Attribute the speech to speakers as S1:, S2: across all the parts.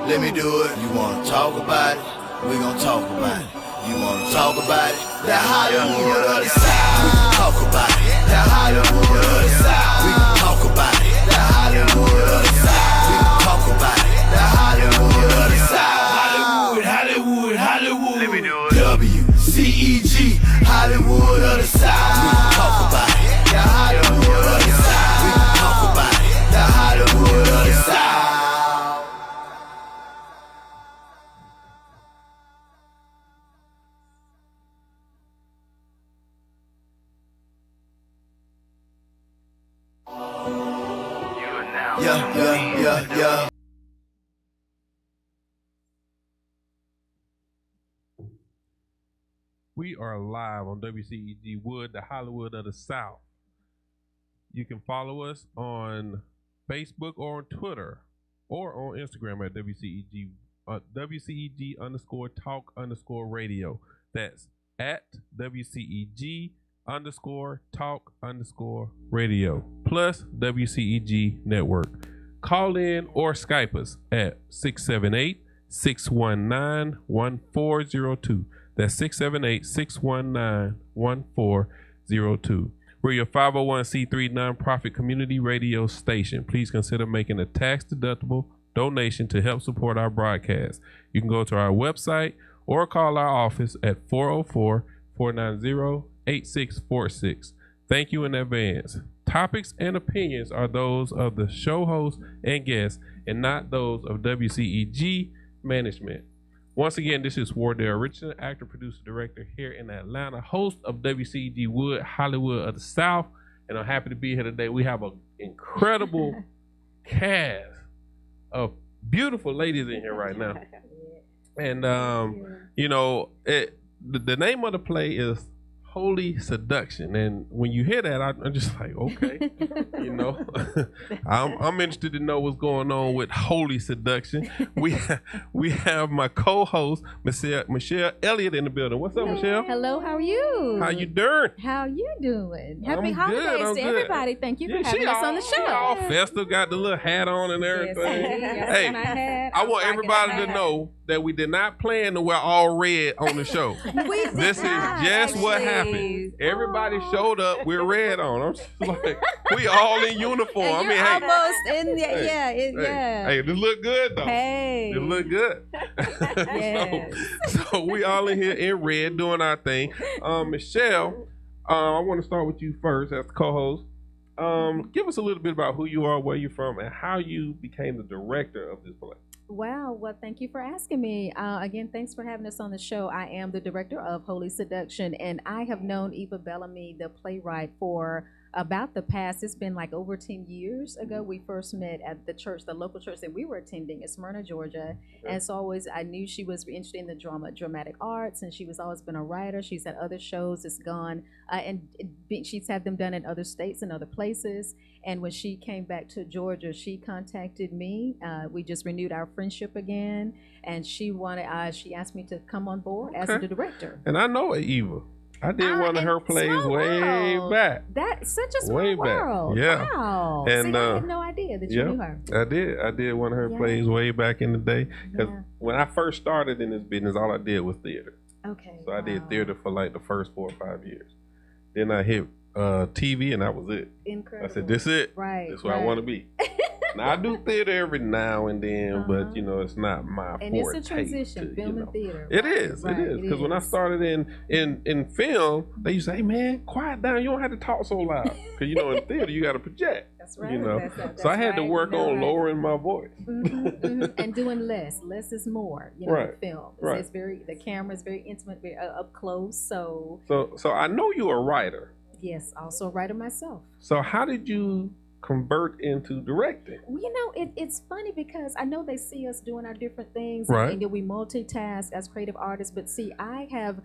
S1: Let me do it. You wanna talk about it? We gon' talk about it. You wanna talk about it? That Hollywood of the South. We can talk about it. That Hollywood of the South. We can talk about it. That Hollywood of the South. We can talk about it. That Hollywood of the South. Hollywood, Hollywood, Hollywood. Let me do it. WCEG, Hollywood of the South. We can talk about it. That Hollywood of the South. We can talk about it. That Hollywood of the South. Yeah.
S2: We are live on WCEGWOOD The Hollywood of the South. You can follow us on Facebook or on Twitter or on Instagram at WCEG_talk_radio. That's at WCEG_talk_radio plus WCEG network. Call in or Skype us at 678-619-1402. That's 678-619-1402. We're your 501c3 nonprofit community radio station. Please consider making a tax-deductible donation to help support our broadcast. You can go to our website or call our office at 404-490-8646. Thank you in advance. Topics and opinions are those of the show host and guests and not those of WCEG management. Once again, this is Wardell Richardson, actor, producer, director here in Atlanta, host of WCEGWOOD Hollywood of the South, and I'm happy to be here today. We have an incredible cast of beautiful ladies in here right now. And, you know, the name of the play is Holy Seduction, and when you hear that, I'm just like, okay, you know, I'm interested to know what's going on with Holy Seduction. We have my co-host Michele Elliott in the building. What's up, Michele?
S3: Hello, how are you?
S2: How you doing?
S3: How you doing? Happy
S2: I'm
S3: holidays
S2: good,
S3: to everybody. Thank you for having us on the show.
S2: She all festive, got the little hat on and everything.
S3: Yes,
S2: hey, I want everybody to know that we did not plan to wear all red on the show. This is just what happened. Everybody showed up with red on. I'm just like, we all in uniform.
S3: And
S2: I mean,
S3: you're almost in the,
S2: Hey, this look good though.
S3: Hey,
S2: this look good.
S3: Yes.
S2: so we all in here in red doing our thing. Michele, I want to start with you first as the co-host. Give us a little bit about who you are, where you're from, and how you became the director of this play.
S3: Wow. Well, thank you for asking me. Again, thanks for having us on the show. I am the director of Holy Seduction, and I have known Eva Bellamy, the playwright, for about the past, it's been like over 10 years ago. We first met at the church, the local church that we were attending in Smyrna, Georgia. Okay. And so I knew she was interested in the dramatic arts, and she was always been a writer. She's had other shows that's gone, and she's had them done in other states and other places. And when she came back to Georgia, she contacted me. We just renewed our friendship again, and she asked me to come on board as the director.
S2: And I know Eva. I did one of her plays way back.
S3: That's such a small world.
S2: Yeah.
S3: Wow.
S2: And
S3: I had no idea that you knew her.
S2: I did one of her plays way back in the day. Because when I first started in this business, all I did was theater.
S3: Okay.
S2: So I did theater for like the first 4 or 5 years. Then I hit TV, and that was it.
S3: Incredible.
S2: I said, this is it.
S3: Right.
S2: This is where I want to be. Now, I do theater every now and then, but, you know, it's not my forte.
S3: And it's a transition, film and theater.
S2: It is. Because when I started in film, they used to say, hey, man, quiet down. You don't have to talk so loud. Because, you know, in theater, you got to project.
S3: That's right.
S2: You know?
S3: That's
S2: so I had to work on lowering my voice.
S3: And doing less. Less is more, you know, in film. It's very, the camera is very intimate, very up close. So
S2: I know you're a writer.
S3: Yes, also a writer myself.
S2: So how did you convert into directing?
S3: Well, you know, it's funny because I know they see us doing our different things,
S2: and
S3: we multitask as creative artists. But see, I have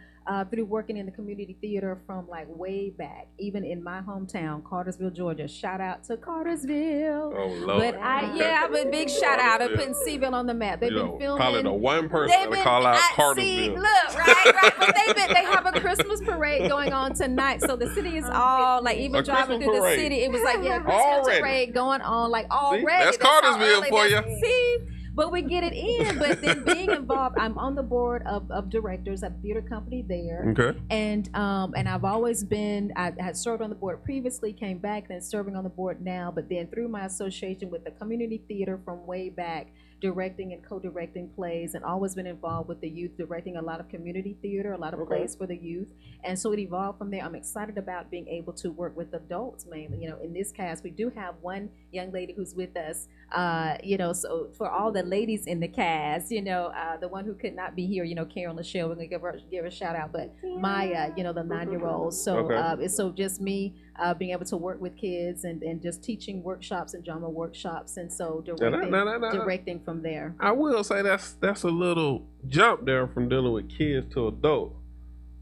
S3: through working in the community theater from like way back, even in my hometown, Cartersville, Georgia. Shout out to Cartersville.
S2: Oh Lord!
S3: But I'm a big shout out of putting Seville on the map. They've been filming.
S2: Probably the one person to call out Cartersville.
S3: See, look, right. But they have a Christmas parade going on tonight, so the city is all like even driving through the city. It was like Christmas parade going on like already.
S2: See, that's Cartersville for you.
S3: See. but we get it in. But then being involved, I'm on the board of directors at a theater company there.
S2: Okay.
S3: And I've always been, I had served on the board previously, came back, then serving on the board now, but then through my association with the community theater from way back, directing and co-directing plays, and always been involved with the youth, directing a lot of community theater, a lot of plays for the youth. And so it evolved from there. I'm excited about being able to work with adults mainly. You know, in this cast, we do have one young lady who's with us, you know, so for all the ladies in the cast, you know, the one who could not be here, you know, Karen Lachelle, we're gonna give her a shout out, but Maya, you know, the 9-year-old. So it's so just me being able to work with kids and just teaching workshops and drama workshops, and so directing from there.
S2: I will say that's a little jump there from dealing with kids to adults,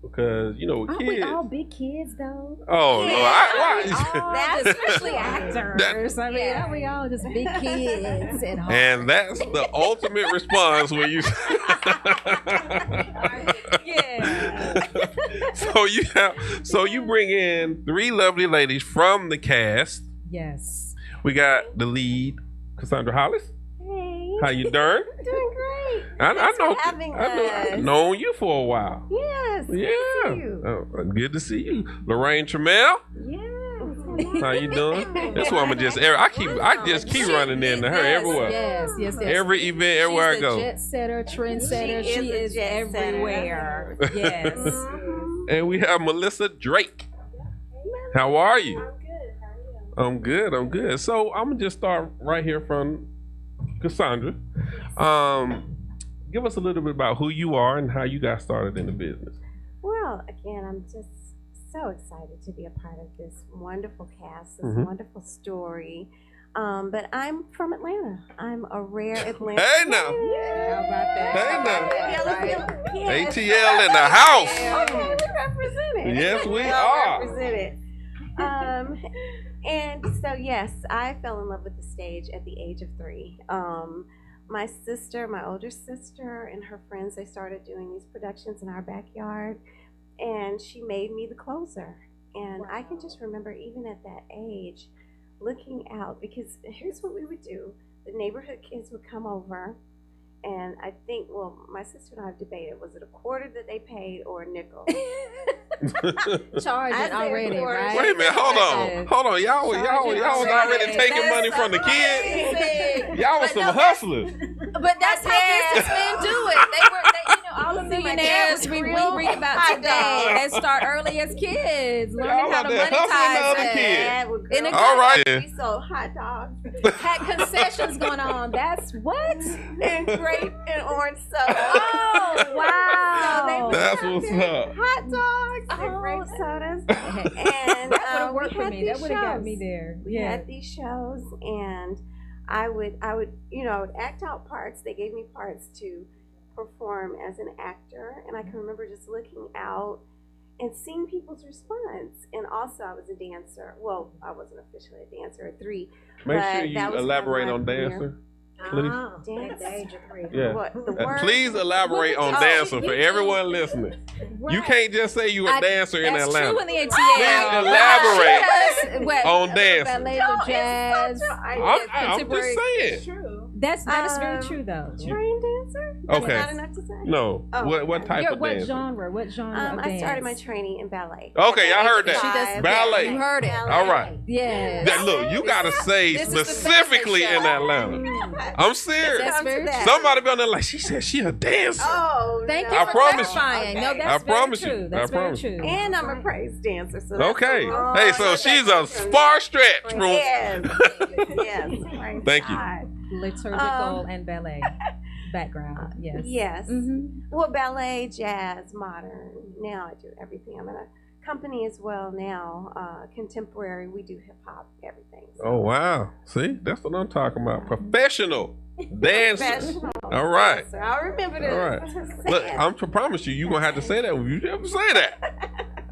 S2: because you know with
S3: Aren't
S2: kids.
S3: we all big kids though?
S2: Oh
S3: Yeah.
S2: no!
S3: All, especially actors. I mean, aren't we all just big kids at heart?
S2: And that's the ultimate response when you.
S3: Yeah.
S2: So you bring in 3 lovely ladies from the cast.
S3: Yes.
S2: We got the lead, Cassandra Hollis.
S4: Hey.
S2: How you doing?
S4: Doing great.
S2: I
S4: Thanks
S2: know.
S4: for having
S2: I've
S4: us.
S2: known you for a while.
S4: Yes.
S2: Yeah.
S4: Good to see you.
S2: Oh, good to see you, Mrraine Trammell.
S4: Yes.
S2: How you doing? This woman just I just keep running into her everywhere.
S3: Yes.
S2: Every event, everywhere I go.
S3: She's a jet setter, trendsetter. She is everywhere. Yes.
S2: And we have Melissa Drake. How are you?
S4: I'm good.
S2: I'm good. So I'm gonna just start right here from Cassandra. Give us a little bit about who you are and how you got started in the business.
S4: Well, again, I'm just so excited to be a part of this wonderful cast, this
S2: Mhm.
S4: wonderful story. But I'm from Atlanta. I'm a rare Atlanta.
S2: Hey now.
S3: How about that?
S2: Hey now.
S4: Yes.
S2: ATL in the house.
S4: Okay, we represent it.
S2: Yes, we
S4: Well
S2: are.
S4: represented. And so, yes, I fell in love with the stage at the age of 3. My sister, my older sister, and her friends, they started doing these productions in our backyard, and she made me the closer. And I can just remember, even at that age, looking out, because here's what we would do. The neighborhood kids would come over, and I think, well, my sister and I have debated, was it a quarter that they paid or a nickel?
S3: Charging
S4: I
S3: already,
S4: said
S3: right?
S2: Wait a minute, hold on. Y'all was already taking money from the kids. Y'all was some hustlers.
S3: But that's how businessmen do it. They, you know, all the millionaires we read about today, they start early as kids, learning
S2: Y'all
S3: how
S2: out
S3: to
S2: there hustling the other
S3: monetize
S2: kids.
S3: it. In the
S2: All right.
S4: We sold hot dogs
S3: had concessions going on. That's what?
S4: and grape and orange soda.
S3: Oh, wow.
S4: So they would
S2: That's
S4: come
S2: what's
S4: in
S2: up.
S4: Hot dogs and grape sodas. And
S3: That would have worked
S4: we
S3: for
S4: had
S3: me. That
S4: these
S3: would have got
S4: shows.
S3: me there.
S4: We had these shows, and I would, you know, I would act out parts. They gave me parts to perform as an actor, and I can remember just looking out and seeing people's response. And also, I was a dancer. Well, I wasn't officially a dancer at 3.
S2: Make
S4: but
S2: sure you
S4: that was
S2: elaborate
S4: kind of
S2: on
S4: my career.
S2: dancer, please.
S4: Dance.
S3: At the age of 3.
S2: Yeah.
S4: What, the word?
S2: Please elaborate on
S3: Oh,
S2: dancer for
S3: you
S2: everyone listening. You can't just say you a dancer in
S3: That's
S2: Atlanta.
S3: true in the ATL.
S2: Please elaborate
S3: What,
S2: on dancing.
S3: ballet or jazz.
S2: I'm just saying.
S3: That is very true though.
S4: Trained dancer?
S2: Okay.
S4: That's not enough to say.
S2: No.
S4: Oh,
S2: what type of
S3: What
S2: dance?
S3: genre? What genre of
S4: I started
S3: dance?
S4: my training in ballet.
S2: Okay, I heard that.
S3: She does
S2: Ballet.
S3: You heard it.
S2: All right.
S3: Yeah.
S2: That, look, you gotta say
S3: This is the
S2: specifically
S3: fashion
S2: in
S3: show.
S2: Atlanta. I'm serious.
S3: That's very true.
S2: Somebody be on there like, she said she a dancer.
S4: Oh,
S3: Thank
S4: no.
S3: you
S2: I
S3: for
S2: promise you.
S3: clarifying. No,
S4: Okay.
S3: that's
S2: I promise
S3: very
S2: you.
S3: true.
S2: I
S3: That's very
S2: promise
S3: true.
S4: And I'm a praise dancer. So that's
S2: Okay.
S4: a long-
S2: Hey, so she's a far stretch from.
S4: Yes. Yes. Praise
S2: Thank you.
S4: God.
S3: Liturgical and ballet background. Yes.
S4: Yes.
S3: Mm-hmm.
S4: Well, ballet, jazz, modern. Now I do everything. I'm in a company as well now. Contemporary. We do hip hop, everything. So.
S2: Oh wow! See, that's what I'm talking about. Professional dancer.
S4: Professional
S2: All right.
S4: dancer. I'll remember this.
S2: All right. Look, I'm to promise you, you're gonna have to say that when you ever say that.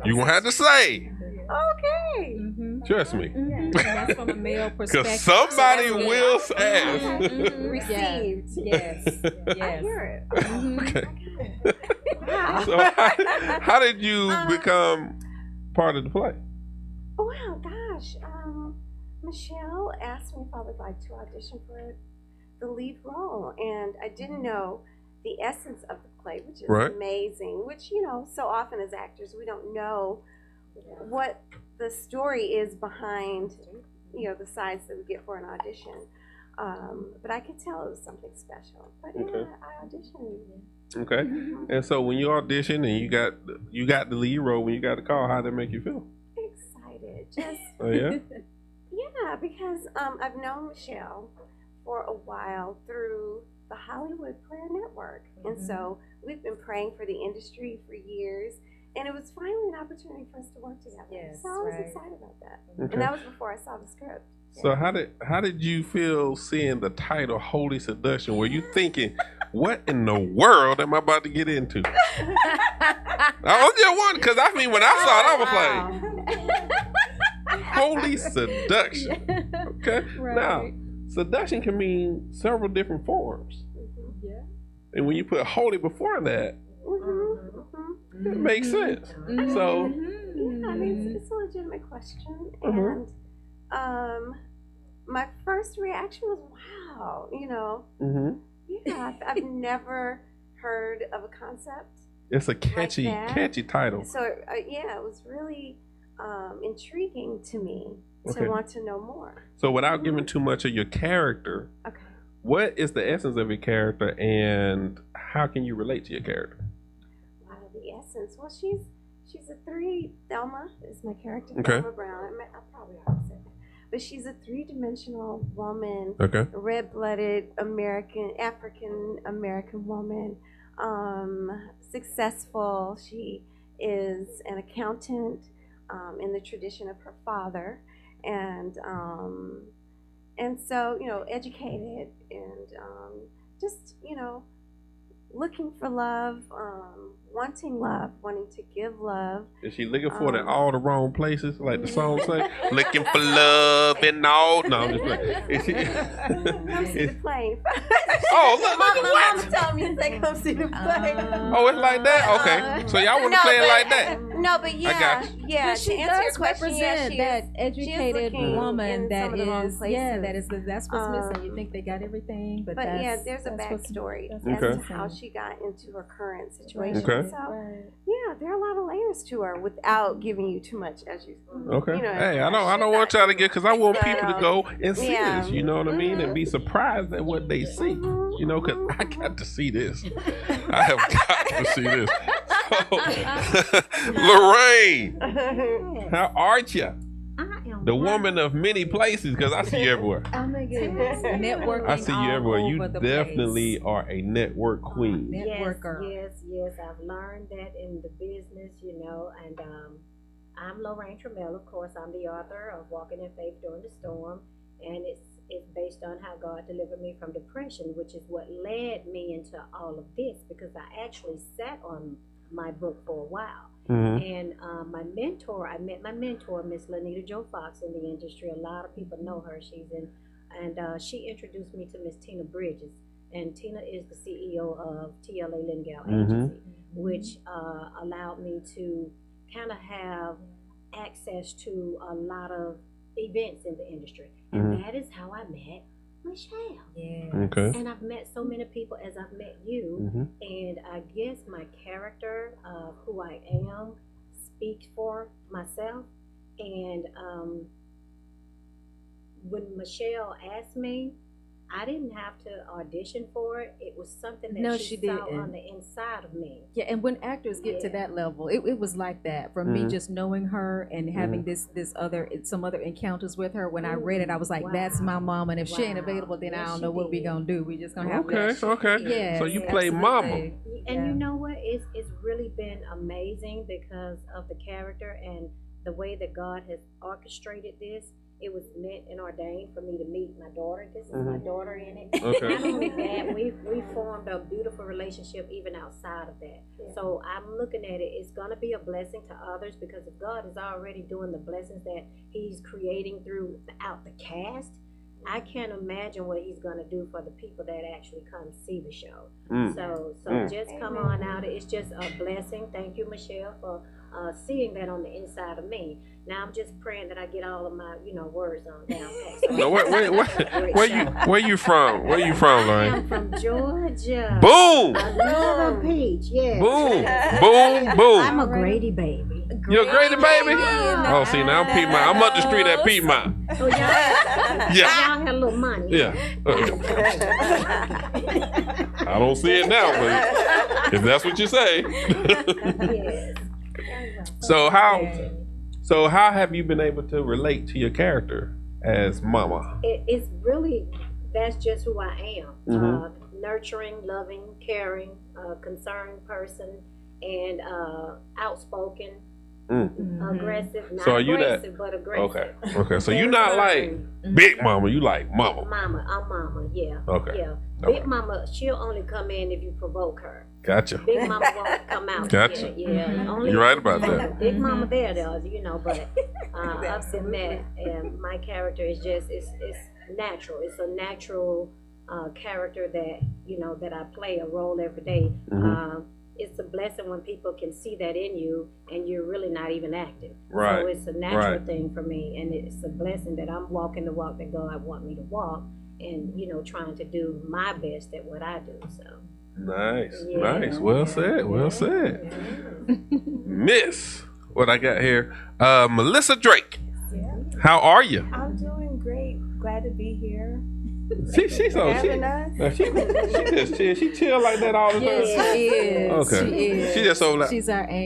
S2: You're gonna have to say.
S4: Okay.
S3: Mm-hmm.
S2: Trust me.
S3: Mm-hmm. That's from a male perspective.
S2: Because somebody
S3: So that's good.
S2: will ask.
S3: Mhm.
S4: Received.
S3: Yes.
S4: I
S3: Yes.
S4: hear it.
S3: Mhm.
S2: Okay.
S4: Wow.
S2: So how did you become part of the play?
S4: Well, gosh. Michele asked me if I would like to audition for it. the lead role, and I didn't know the essence of the play, which is
S2: Right.
S4: amazing. Which, you know, so often as actors, we don't know what the story is behind, you know, the sides that we get for an audition. But I could tell it was something special. But yeah,
S2: Okay.
S4: I auditioned.
S2: Okay. And so when you audition and you got the lead role, when you got the call, how did it make you feel?
S4: Excited, just
S2: Oh yeah.
S4: yeah, because I've known Michele for a while through the Hollywood Prayer Network, and so we've been praying for the industry for years, and it was finally an opportunity for us to work together.
S3: Yes,
S4: so I was
S3: right.
S4: excited about that,
S2: Okay.
S4: and that was before I saw the script.
S2: So how did you feel seeing the title Holy Seduction? Were you thinking, what in the world am I about to get into? I was just wondering, because I mean, when I saw it, I was like, Holy Seduction. Okay.
S3: Right.
S2: Now, seduction can mean several different forms.
S3: Yeah.
S2: And when you put holy before that, it makes sense.
S3: Mhm.
S2: So,
S4: Yeah, I mean, it's a legitimate question,
S2: Mhm.
S4: and my first reaction was, "Wow," you know.
S2: mhm.
S4: Yeah, I've never heard of a concept.
S2: It's a catchy
S4: that.
S2: title.
S4: So yeah, it was really intriguing to me
S2: Okay.
S4: to want to know more.
S2: So without giving too much of your character,
S4: Okay.
S2: what is the essence of your character and how can you relate to your character?
S4: Wow, the essence. Well, she's a three. Thelma is my character.
S2: Okay.
S4: Thelma Brown. I probably already said that, but she's a three-dimensional woman.
S2: Okay.
S4: Red-blooded African American woman, successful. She is an accountant in the tradition of her father, and so, you know, educated and just, you know, looking for love, wanting to give love.
S2: Is she looking for it in all the wrong places, like the song say? Looking for love in all. No, I'm just playing. Is she?
S4: Come see the play.
S2: Oh, look,
S4: My
S2: what?
S4: mom told me to say come see the play.
S2: Oh, it's like that. Okay, so y'all want to play it like that?
S4: No, but yeah,
S2: got
S4: yeah.
S3: But she
S4: to answer your
S3: does
S4: question, yeah,
S3: represent
S4: she
S3: that
S4: is
S3: educated
S4: looking
S3: woman
S4: in
S3: that
S4: some of the wrong
S3: is,
S4: places.
S3: that's what's missing. You think they got everything, but
S4: But
S3: that's,
S4: yeah, there's a
S3: that's what's-
S4: backstory
S3: that's
S4: as
S3: what's
S4: to how
S3: missing.
S4: she got into her current situation.
S2: Okay.
S4: So
S3: Right.
S4: yeah, there are a lot of layers to her without giving you too much, as you.
S2: Okay.
S4: You know,
S2: Hey, I don't want y'all to get, because I want
S4: But,
S2: people to go and see
S4: yeah.
S2: this. You know what I mean, and be surprised at what they see.
S4: Mhm.
S2: You know, because I got to see this. I have got to see this. So, Mrraine, how are you?
S5: I am
S2: The woman of many places, because I see you everywhere.
S3: Oh my goodness. Networking
S2: I see you
S3: all
S2: everywhere. You
S3: over the
S2: definitely
S3: place.
S2: are a network queen.
S3: Networker.
S5: Yes. I've learned that in the business, you know, and I'm Mrraine Trammell, of course. I'm the author of Walking in Faith During the Storm, and it's based on how God delivered me from depression, which is what led me into all of this, because I actually sat on my book for a while.
S2: Mhm.
S5: And I met my mentor, Miss Lanita Jo Fox, in the industry. A lot of people know her. And she introduced me to Miss Tina Bridges. And Tina is the CEO of TLA Lingale Agency, which allowed me to kind of have access to a lot of events in the industry. And that is how I met Michele.
S3: Yeah.
S2: Okay.
S5: And I've met so many people as I've met you.
S2: Mhm.
S5: And I guess my character of who I am speaks for myself. And when Michele asked me, I didn't have to audition for it. It was something that
S3: No,
S5: she
S3: she
S5: saw
S3: didn't.
S5: on the inside of me.
S3: Yeah, and when actors get to
S5: Yeah.
S3: that level, it was like that. For me, just knowing her and having some other encounters with her. When I read it, I was like, "That's my mom." And if she ain't
S5: Wow.
S3: available, then I
S5: Yes,
S3: don't
S5: she
S3: know what we
S5: did.
S3: gonna do. We just gonna have
S2: Okay.
S3: to.
S2: Okay.
S3: Yes,
S2: So you play mama.
S3: absolutely.
S5: And
S3: Yeah.
S5: you know what? It's really been amazing because of the character and the way that God has orchestrated this. It was meant and ordained for me to meet my daughter. This is my daughter in it.
S2: Okay.
S5: Not only that, we formed a beautiful relationship even outside of that. So I'm looking at it, it's going to be a blessing to others, because if God is already doing the blessings that he's creating throughout the cast, I can't imagine what he's going to do for the people that actually come see the show. So just come on out. It's just a blessing. Thank you, Michele, for seeing that on the inside of me. Now I'm just praying that I get all of my, words on down pat. So
S2: No, where you from? Where you from, Lorraine?
S5: I'm from Georgia.
S2: Boom!
S5: I love a peach, yes.
S2: Boom! Boom! Boom!
S5: I'm a Grady baby.
S2: You a Grady baby? Oh, see, now I'm Piedmont. I'm up the street at Piedmont.
S5: Oh, y'all,
S2: Yeah.
S5: y'all had a little money.
S2: Yeah. I don't see it now, but if that's what you say.
S5: Yes.
S2: So how have you been able to relate to your character as Mama?
S5: It's really, that's just who I am.
S2: Mhm.
S5: Nurturing, loving, caring, concerned person, and outspoken, aggressive. Not
S2: So are you that-
S5: aggressive, but aggressive.
S2: Okay. So you're not like Big Mama. You like Mama.
S5: Mama, I'm Mama, yeah.
S2: Okay.
S5: Yeah.
S2: Okay.
S5: Big Mama, she'll only come in if you provoke her.
S2: Gotcha.
S5: Big Mama won't come out.
S2: Gotcha.
S5: Yeah. Only
S2: You're right about that.
S5: Big Mama there, though, but other than that, and my character is just, it's natural. It's a natural character that, that I play a role every day. It's a blessing when people can see that in you and you're really not even acting.
S2: Right.
S5: So it's a natural
S2: Right.
S5: thing for me, and it's a blessing that I'm walking the walk that God want me to walk, and trying to do my best at what I do. So
S2: Nice.
S5: Yeah.
S2: Nice. Well said. Well said. Miss, what I got here, Melissa Drake. How are you?
S6: I'm doing great. Glad to be here.
S2: She's so
S6: Having us.
S2: she just chill. She chill like that all the time.
S3: Yes, she is.
S2: Okay.
S3: She is.
S2: She just over there.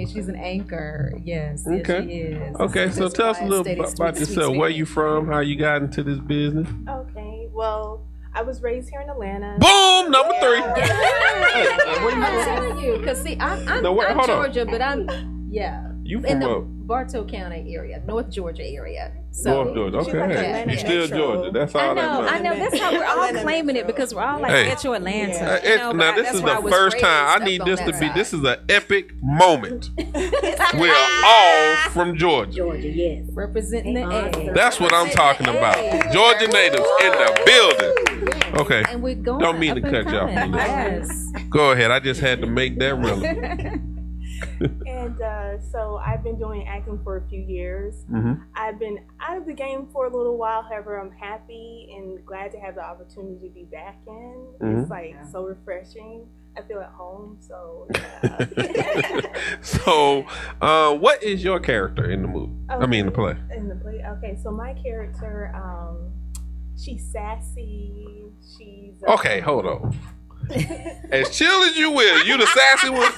S3: She's an anchor. Yes.
S2: Okay.
S3: Yes, she is.
S2: Okay, so
S3: Just
S2: tell us a
S3: quiet,
S2: little
S3: steady,
S2: bit about
S3: sweet,
S2: yourself.
S3: sweet
S2: Where
S3: spirit.
S2: you from? How you got into this business?
S6: Okay. Well, I was raised here in Atlanta.
S2: Boom, number 3.
S3: I'm telling you, because see, I'm
S2: No, wait, hold on.
S3: Georgia, but I'm
S2: You
S3: in
S2: from
S3: the
S2: up
S3: Bartow County area, North Georgia area. So
S2: North Georgia?
S6: She's like
S2: Okay,
S6: Atlanta
S2: you still
S6: Metro.
S2: Georgia. That's all
S3: I know,
S2: that
S3: I
S2: matters.
S3: know. That's how we're all
S6: Atlanta
S3: claiming it
S6: Metro.
S3: because we're all like
S2: Hey.
S3: Metro Atlanta.
S6: Yeah.
S3: You know,
S2: Now
S3: but
S2: this
S3: that's
S2: is
S3: where I
S2: the
S3: was
S2: first time. I
S3: raised
S2: need
S3: up
S2: this
S3: on
S2: to
S3: that
S2: be.
S3: side.
S2: This is an epic moment. We're all from Georgia.
S5: Georgia, yes.
S3: Representing the
S5: Awesome.
S3: A.
S2: That's what I'm talking about. Georgia natives in the building. Okay,
S3: And we're going
S2: Don't mean to
S3: up and
S2: cut you off,
S3: coming.
S2: Melissa.
S3: Yes.
S2: go ahead. I just had to make that relevant.
S6: And so I've been doing acting for a few years.
S2: Mm-hmm.
S6: I've been out of the game for a little while. However, I'm happy and glad to have the opportunity to be back in. It's like so refreshing. I feel at home. So yeah.
S2: So, what is your character in the movie? I mean, the play.
S6: In the play. Okay, so my character, she's sassy. She's
S2: Okay, hold on. As chill as you will, you the sassy one.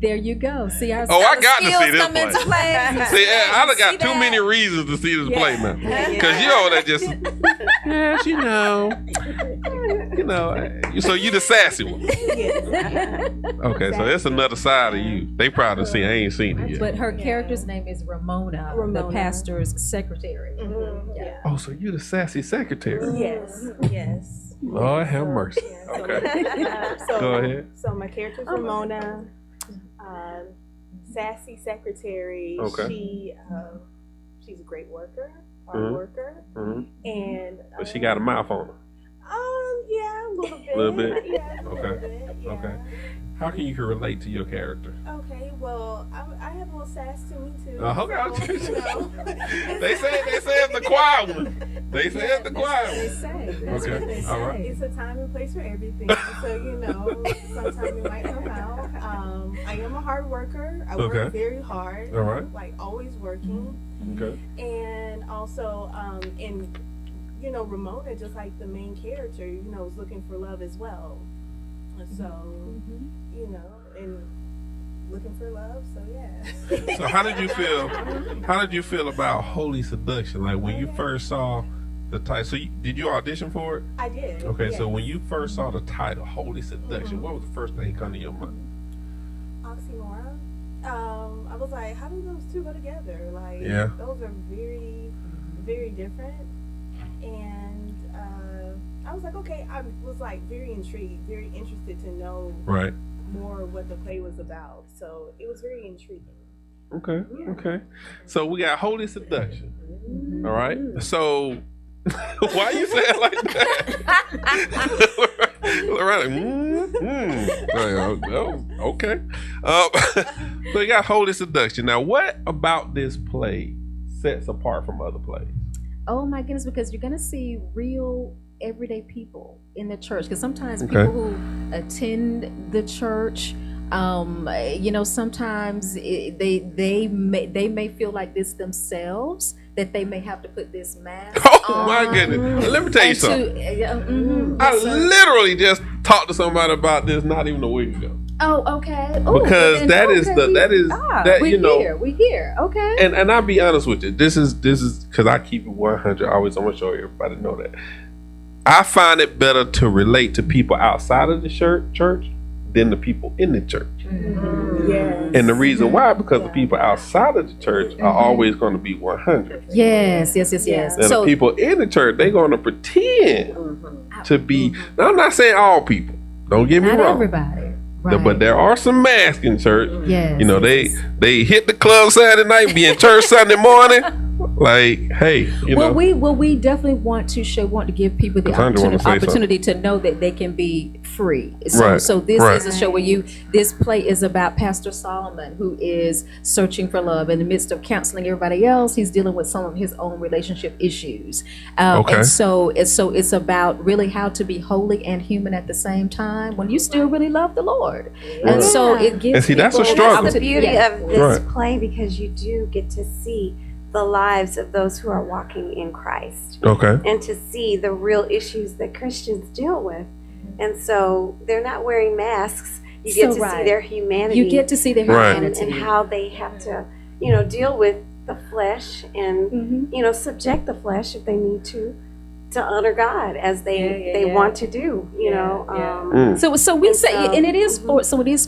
S3: There you go. See our
S2: Oh, I got to
S3: skills
S2: see this
S3: come into
S2: play.
S3: play.
S2: See, I done got
S3: See
S2: too
S3: that?
S2: many reasons to see this play now.
S6: Yeah.
S2: Cause you know that just, yes, so you the sassy one.
S6: Yes.
S2: Okay, so that's another side of you. They probably see. I ain't seen it yet.
S3: But her character's name is Ramona, the
S6: Ramona.
S3: pastor's secretary.
S6: Mhm, yeah.
S2: Oh, so you the sassy secretary?
S6: Yes. Yes.
S2: Lord have mercy.
S6: Yeah, so-
S2: Okay.
S6: so,
S2: Go ahead.
S6: So my character's Ramona, sassy secretary.
S2: Okay.
S6: She's a great worker, hard
S2: Mhm.
S6: worker,
S2: Mhm.
S6: and
S2: But she got a mouth on her.
S6: yeah, a little bit.
S2: Little bit?
S6: Yeah, a little
S2: Okay.
S6: bit, yeah.
S2: Okay. How can you relate to your character?
S6: Okay, well, I have a little sass to me too.
S2: Okay.
S6: So, you know.
S2: They said the quiet one. They said the quiet
S3: They
S2: one.
S3: say. That's
S2: Okay.
S3: what they
S2: All right.
S3: say.
S6: It's a time and place for everything. So, sometimes it might come out. I am a hard worker. I work
S2: Okay.
S6: very hard.
S2: All right.
S6: Like always working.
S2: Okay.
S6: And also, Ramona, just like the main character, is looking for love as well. So, and looking for love. So, yeah.
S2: So how did you feel? How did you feel about Holy Seduction? Like when you first saw the title. So did you audition for it?
S6: I did.
S2: Okay. So
S6: yes.
S2: when you first saw the title, Holy Seduction, what was the first thing come to your mind?
S6: Oxymoron. I was like, how do those two go together? Like,
S2: Yeah.
S6: those are very, very different. And I was like, okay. I was like very intrigued, very interested to know
S2: Right.
S6: more what the play was about. So it was very intriguing.
S2: Okay. Okay. So we got Holy Seduction. All right. So why you say it like that? look around. Okay. So you got Holy Seduction. Now, what about this play sets apart from other plays?
S3: Oh my goodness, because you're gonna see real everyday people in the church. Because sometimes people who attend the church, sometimes they may feel like this themselves, that they may have to put this mask
S2: Oh
S3: on.
S2: my goodness! Let me tell you something. I
S3: Yes, sir.
S2: literally just talked to somebody about this not even a week ago.
S3: Oh, okay. Ooh,
S2: Because
S3: we here. Okay.
S2: And I'll be honest with you. This is because I keep it 100. Always, I'm gonna show everybody know that. I find it better to relate to people outside of the church than the people in the church.
S6: Yes.
S2: And the reason why, because the people outside of the church are always going to be 100.
S3: Yes.
S2: And the people in the church, they're going to pretend to be. Now, I'm not saying all people. Don't get me
S3: not
S2: wrong.
S3: everybody. Right.
S2: But there are some masks in church.
S3: Yes.
S2: They hit the club Saturday night, be in church Sunday morning. Like, hey,
S3: we definitely want to give people the opportunity to know that they can be free. So this is a show where this play is about Pastor Solomon, who is searching for love in the midst of counseling everybody else. He's dealing with some of his own relationship issues, and so it's about really how to be holy and human at the same time when you still really love the Lord. And so it gives
S2: that's a
S3: people
S2: struggle.
S4: That's the beauty of this play, because you do get to see the lives of those who are walking in Christ.
S2: Okay.
S4: And to see the real issues that Christians deal with. And so they're not wearing masks. You get to see their humanity.
S3: You get to see their humanity.
S4: And how they have to, deal with the flesh and, subject the flesh if they need to honor God as they want to do,
S3: So we say, and it is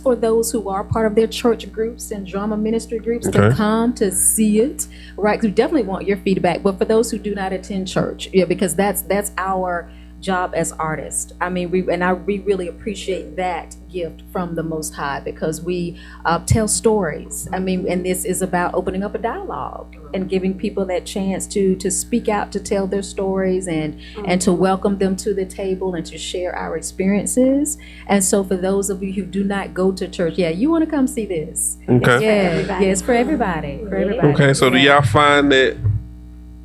S3: for those who are part of their church groups and drama ministry groups to come to see it, right? We definitely want your feedback, but for those who do not attend church, because that's our job as artists. I mean, we really appreciate that gift from the Most High, because we tell stories. I mean, and this is about opening up a dialogue and giving people that chance to speak out, to tell their stories, and to welcome them to the table and to share our experiences. And so for those of you who do not go to church, you want to come see this.
S2: Okay.
S3: It's for everybody.
S2: Okay, so do y'all find that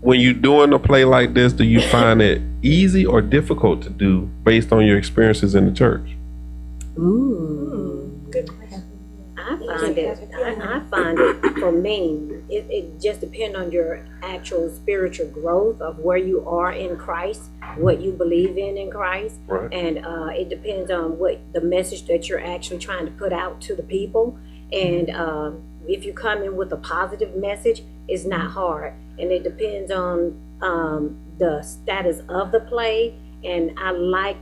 S2: when you're doing a play like this, do you find it easy or difficult to do based on your experiences in the church?
S5: Ooh, good question. I find it for me, it just depends on your actual spiritual growth of where you are in Christ, what you believe in Christ, and it depends on what the message that you're actually trying to put out to the people. And if you come in with a positive message, it's not hard. And it depends on the status of the play, and I like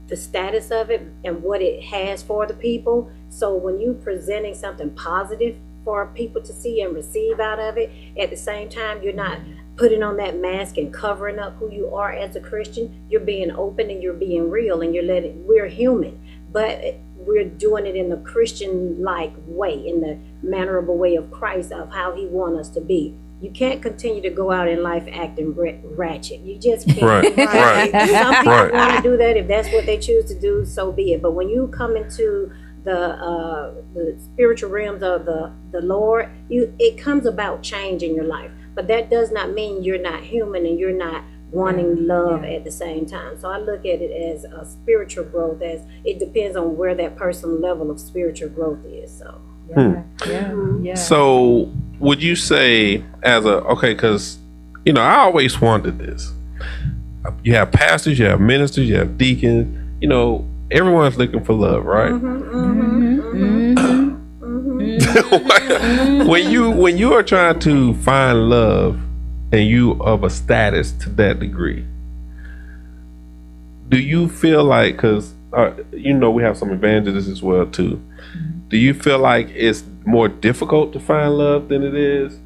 S5: the status of it and what it has for the people. So when you're presenting something positive for people to see and receive out of it, at the same time, you're not putting on that mask and covering up who you are as a Christian. You're being open and you're being real, and we're human, but we're doing it in the Christian-like way, in the mannerable way of Christ, of how he wants us to be. You can't continue to go out in life acting ratchet. You just can't. Some people want to do that. If that's what they choose to do, so be it. But when you come into the spiritual realms of the Lord, it comes about change in your life. But that does not mean you're not human and you're not wanting love at the same time. So I look at it as a spiritual growth, as it depends on where that person's level of spiritual growth is. So.
S2: So would you say because I always wondered this. You have pastors, you have ministers, you have deacons, everyone's looking for love, right? When you are trying to find love and you of a status to that degree, do you feel like, because we have some evangelists as well too, do you feel like it's more difficult to find love than it is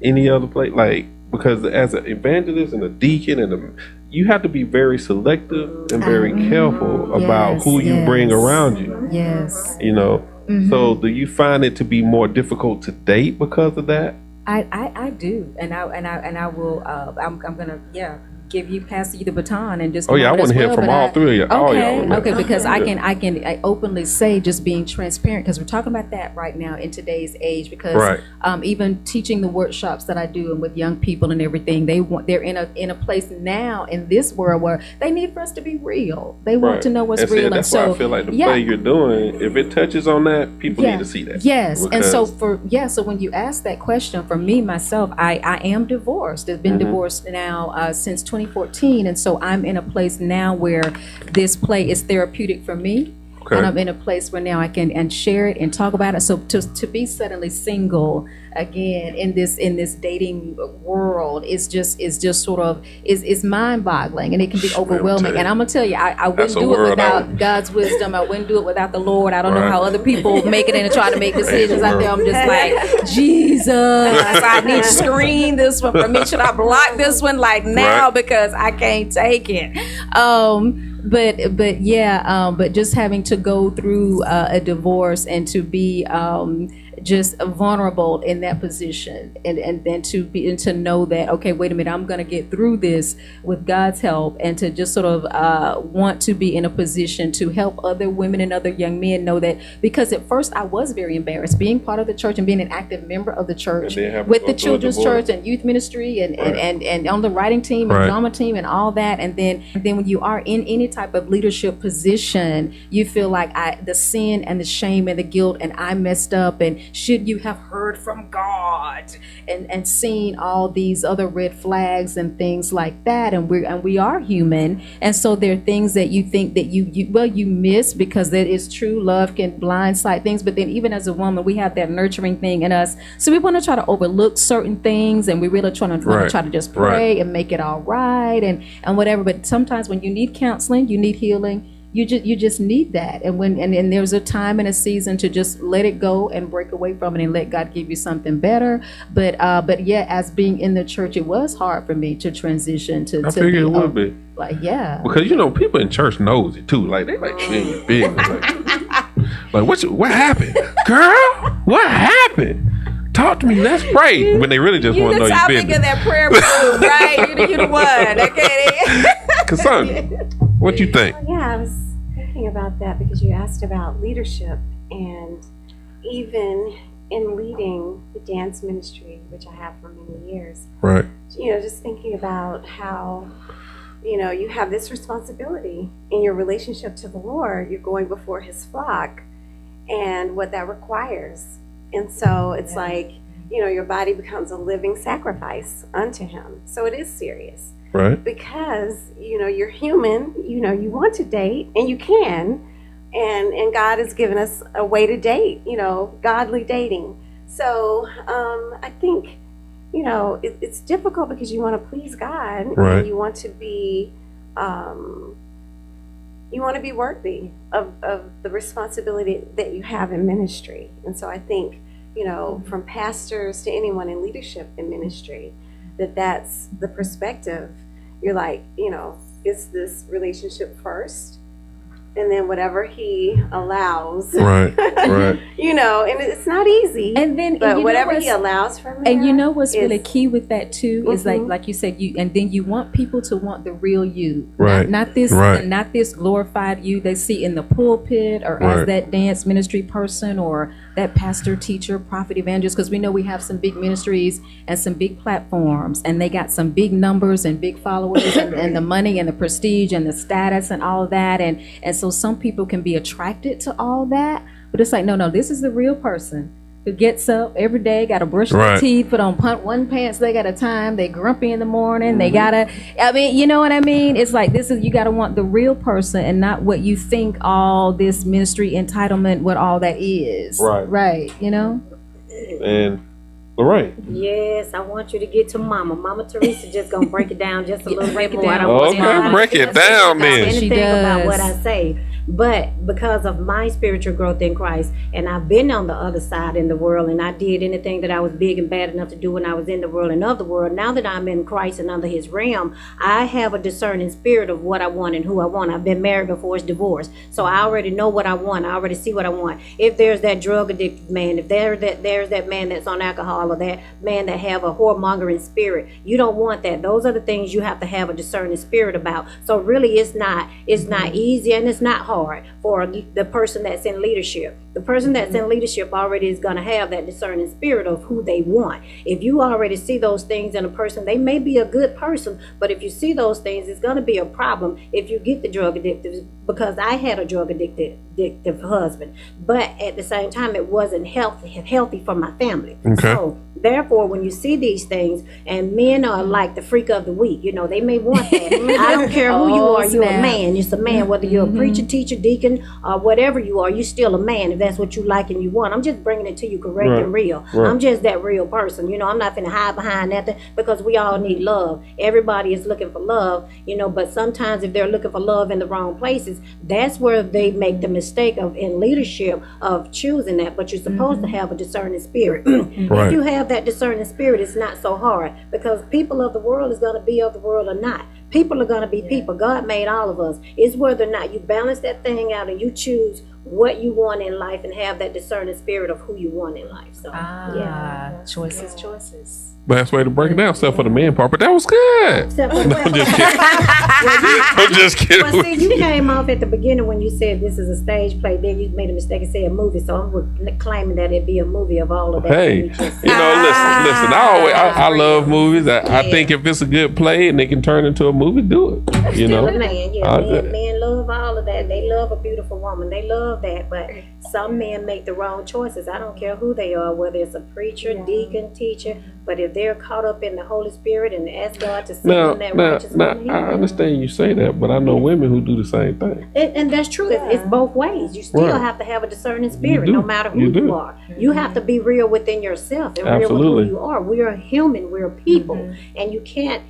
S2: any other place? Like, because as an evangelist and a deacon you have to be very selective and very careful about who you bring around you.
S3: Yes.
S2: So do you find it to be more difficult to date because of that?
S3: I do, and I will. I'm gonna pass you the baton and just.
S2: Oh yeah, I want to hear from all three of y'all.
S3: Okay, because I can openly say, just being transparent, because we're talking about that right now in today's age. Because even teaching the workshops that I do and with young people and everything, they're in a place now in this world where they need for us to be real. They want to know what's real,
S2: and so why I feel like the play you're doing, if it touches on that, people need to see that.
S3: Yes, and so so when you ask that question, for me myself, I am divorced. I've been divorced now since 2014, and so I'm in a place now where this play is therapeutic for me. Okay. And I'm in a place where now I can share it and talk about it. So to be suddenly single again in this dating world is just sort of is mind-boggling, and it can be overwhelming. And I'm gonna tell you, I wouldn't do it without God's wisdom. I wouldn't do it without the Lord. I don't know how other people make it in and try to make decisions out there. I'm just like, Jesus, I need to screen this one from me. Should I block this one like now because I can't take it? But just having to go through a divorce and to be just vulnerable in that position, and then to know that, okay, wait a minute, I'm going to get through this with God's help, and to just sort of want to be in a position to help other women and other young men know that, because at first I was very embarrassed being part of the church and being an active member of the church with the children's church and youth ministry and on the writing team and drama team and all that, and then when you are in any type of leadership position, you feel like the sin and the shame and the guilt, and I messed up, and should you have heard from God, and seen all these other red flags and things like that, and we are human, and so there are things that you think that you miss, because that is true. Love can blindside things, but then even as a woman, we have that nurturing thing in us, so we want to try to overlook certain things, and we really try to just pray and make it all right and whatever. But sometimes when you need counseling, you need healing, you just need that, and there's a time and a season to just let it go and break away from it and let God give you something better. But yeah, as being in the church, it was hard for me to transition to. I
S2: figured it would be.
S3: Because
S2: people in church knows it too. Like they like in business. Like what happened, girl? What happened? Talk to me. Let's pray. When they really just want to know your business.
S3: You the topic of that prayer room, right? You the one. Okay.
S2: Cassandra, what you think?
S4: I was thinking about that because you asked about leadership, and even in leading the dance ministry, which I have for many years.
S2: Right.
S4: Just thinking about how, you have this responsibility in your relationship to the Lord. You're going before His flock, and what that requires. And so it's like, your body becomes a living sacrifice unto Him. So it is serious.
S2: Right.
S4: Because, you're human, you want to date, and you can, and God has given us a way to date, godly dating. So I think, it's difficult because you want to please God, and you want to be worthy of the responsibility that you have in ministry. And so I think, from pastors to anyone in leadership in ministry, that's the perspective. You're like, it's this relationship first, and then whatever He allows.
S2: Right.
S4: And it's not easy. But whatever He allows from there.
S3: And what's really key with that too is like you said, and then you want people to want the real you, not this glorified you they see in the pulpit or as that dance ministry person or that pastor, teacher, prophet, evangelist, because we know we have some big ministries and some big platforms, and they got some big numbers and big followers and the money and the prestige and the status and all of that, and so some people can be attracted to all that, but it's like, no, this is the real person who gets up every day, got to brush their teeth, put on one pants they got a time, they grumpy in the morning, they gotta, you know what I mean? It's like, you gotta want the real person and not what you think all this ministry entitlement, what all that is. Right,
S2: And Mrraine.
S5: Yes, I want you to get to Mama Teresa just gonna break it down just a little bit more. I don't
S2: break it down, man.
S5: Anything about what I say, but because of my spiritual growth in Christ, and I've been on the other side in the world, and I did anything that I was big and bad enough to do when I was in the world and of the world. Now that I'm in Christ and under his realm, I have a discerning spirit of what I want and who I want. I've been married before, it's divorced, so I already know what I want. I already see what I want. If there's that drug addicted man, if there's that man that's on alcohol, or that man that have a whoremongering spirit, you don't want that. Those are the things you have to have a discerning spirit about. So really, it's not easy, and it's not hard for the person that's in leadership. The person that's in leadership already is going to have that discerning spirit of who they want. If you already see those things in a person, they may be a good person, but if you see those things, it's going to be a problem if you get the drug addictive, because I had a drug addictive husband, but at the same time, it wasn't healthy for my family.
S2: Okay.
S5: So therefore, when you see these things, and men are like the freak of the week, you know, they may want that. I don't care who you are, you're a man. You're a man, whether you're a preacher, teacher, deacon, or whatever you are, you're still a man if that's what you like and you want. I'm just bringing it to you correct and real. I'm just that real person. You know, I'm not finna hide behind nothing, because we all need love. Everybody is looking for love, you know, but sometimes if they're looking for love in the wrong places, that's where they make the mistake of in leadership of choosing that. But you're supposed to have a discerning spirit. If you have that discerning spirit, it's not so hard, because people of the world is going to be of the world or not. People are going to be people. God made all of us. It's whether or not you balance that thing out and you choose what you want in life and have that discerning spirit of who you want in life. So
S3: choices.
S2: Best way to break it down, except for the man part, but that was good.
S5: Except for
S2: I'm just kidding. I'm just kidding.
S5: Well, see, you came off at the beginning when you said this is a stage play. Then you made a mistake and said a movie. So I'm claiming that it'd be a movie of all of that.
S2: Hey, you know, listen. I love movies. I think if it's a good play and they can turn into a movie, do it. You know,
S5: a man, men love all of that. They love a beautiful woman. They love that. But some men make the wrong choices. I don't care who they are, whether it's a preacher, deacon, teacher. But if they're caught up in the Holy Spirit and ask God to send them that righteous woman,
S2: I understand you say that, but I know women who do the same thing.
S5: And that's true. It's both ways. You still have to have a discerning spirit, no matter who you are. You have to be real within yourself and real with who you are. We are human. We're people. And you can't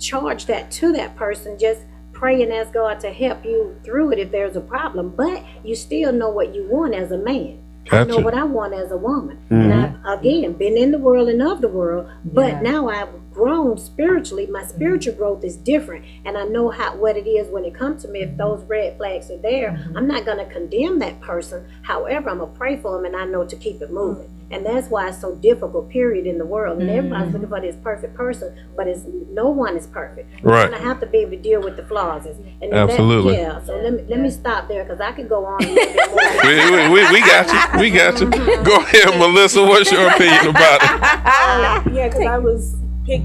S5: charge that to that person. Just pray and ask God to help you through it if there's a problem. But you still know what you want as a man. I know what I want as a woman. And I've, again, been in the world and of the world, but now I've grown spiritually. My spiritual growth is different, and I know what it is when it comes to me. If those red flags are there, I'm not going to condemn that person. However, I'm going to pray for them, and I know to keep it moving. And that's why it's so difficult, period, in the world. And everybody's looking for this perfect person, but no one is perfect. You're going to have to be able to deal with the flaws. And
S2: Absolutely.
S5: So let me stop there, because I could go on a little bit more.
S2: we got you. We got you. Go ahead, Melissa. What's your opinion about it?
S6: Because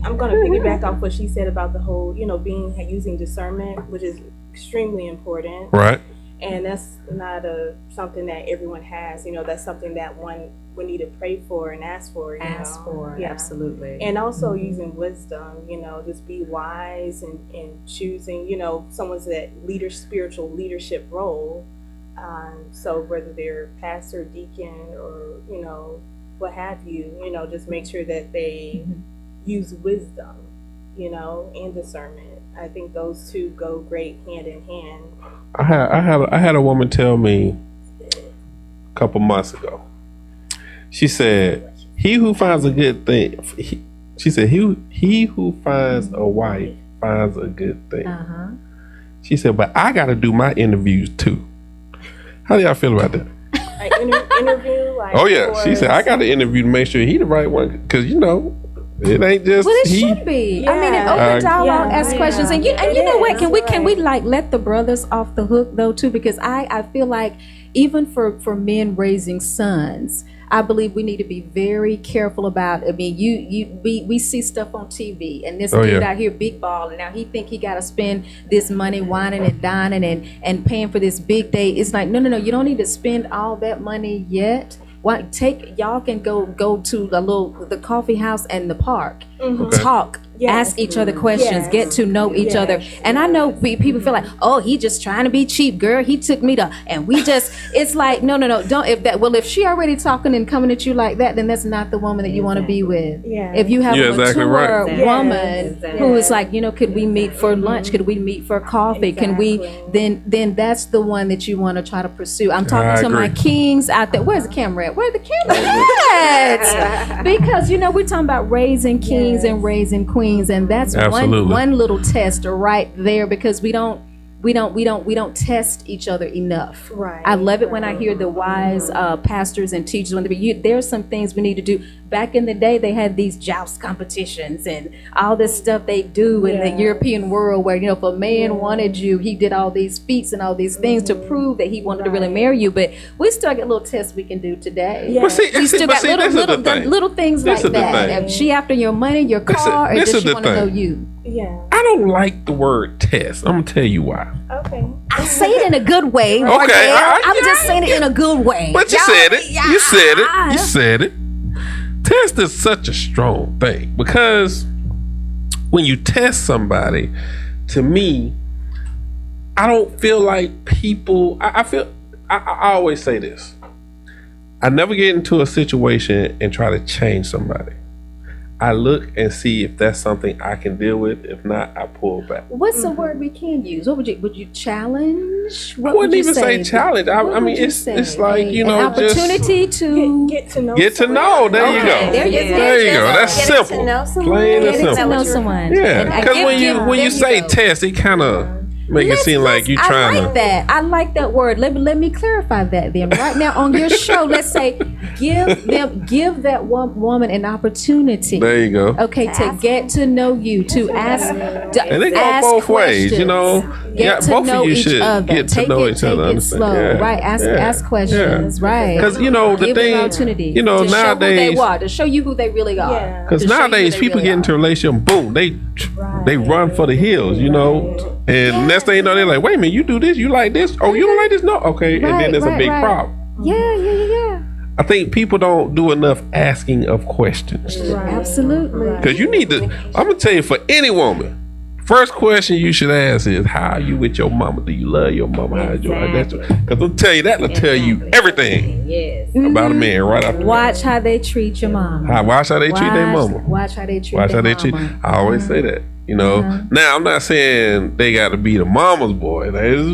S6: I'm going to piggyback off what she said about the whole, using discernment, which is extremely important.
S2: Right.
S6: And that's not something that everyone has. That's something that one would need to pray for and ask for.
S3: Absolutely.
S6: And also using wisdom, just be wise in choosing, someone's that spiritual leadership role. So whether they're pastor, deacon, or, what have you, just make sure that they use wisdom, and discernment. I think those two go great hand in hand.
S2: I had a woman tell me a couple months ago. She said, "He who finds a good thing," she said, "He who finds a wife finds a good thing." She said, "But I got to do my interviews too." How do y'all feel about that?
S6: Interview?
S2: Oh yeah, she said, "I got to interview to make sure he the right one, because it ain't just."
S3: Well, it should be.
S6: Yeah.
S3: I mean, an open dialogue, ask questions, and you know what? Can we like let the brothers off the hook though too? Because I feel like even for men raising sons, I believe we need to be very careful about. I mean, we see stuff on TV, and this dude out here big ball, and now he think he got to spend this money whining and dining and paying for this big day. It's like no, you don't need to spend all that money yet. Y'all can go to the coffee house and the park, talk ask each other questions, get to know each other. And I know people feel like, oh, he just trying to be cheap, girl. He took me to, and we just, it's like, no, don't, if she already talking and coming at you like that, then that's not the woman that you want to be with. If you have a mature woman who is like, could we meet for lunch? Could we meet for coffee? Can we, then that's the one that you want to try to pursue. I'm talking to my kings out there. Where's the camera at? Where's the camera at? Because, we're talking about raising kings and raising queens. And that's one little test right there, because we don't test each other enough. Right. I love it when I hear the wise pastors and teachers when there's some things we need to do. Back in the day, they had these joust competitions and all this stuff they do in the European world, where if a man wanted you, he did all these feats and all these things to prove that he wanted to really marry you. But we still got little tests we can do today.
S2: But see,
S3: we still got little things like that. If she after your money, your car, or does she want to know you?
S2: I don't like the word test. I'm gonna tell you why.
S6: Okay.
S3: I say it in a good way.
S2: Okay,
S3: I'm just saying it in a good way.
S2: But you said it. You said it. You said it. Test is such a strong thing, because when you test somebody, to me, I don't feel like people. I always say this. I never get into a situation and try to change somebody. I look and see if that's something I can deal with. If not, I pull back.
S3: What's the word we can use? What would you challenge? What
S2: I wouldn't even say challenge. I mean, it's like,
S3: an opportunity to
S6: get to know.
S2: Get to know. There you go. There you go. That's simple. Plain and simple.
S3: To know someone.
S2: Yeah, because when you say test, it kind of make it seem like you trying to.
S3: I like that word. Let me clarify that then. Right now on your show, let's say give that woman an opportunity.
S2: There you go.
S3: Okay, to get to know you, to ask.
S2: And they go both ways,
S3: Get to
S2: both
S3: know
S2: of you
S3: each
S2: should
S3: other.
S2: get to know each other.
S3: Take it slow, right? Ask questions, right?
S2: Because the
S3: give
S2: thing,
S3: opportunity
S2: to
S3: nowadays, to show you who they really are.
S2: Because nowadays people get into a relationship, boom, they run for the hills, and next thing you know, they're like, wait a minute, you do this, you like this, oh, you don't like this, no, okay, and then there's a big problem.
S3: Yeah.
S2: I think people don't do enough asking of questions.
S3: Right. Absolutely.
S2: Because you need to. I'm gonna tell you, for any woman, first question you should ask is, how are you with your mama? Do you love your mama? How is your Because I'll tell you that'll tell you everything about a man right after.
S3: Watch how they treat your mama.
S2: Watch how they treat their mama.
S3: Watch how they treat their mama.
S2: I always say that. Now I'm not saying they got to be the mama's boy. There's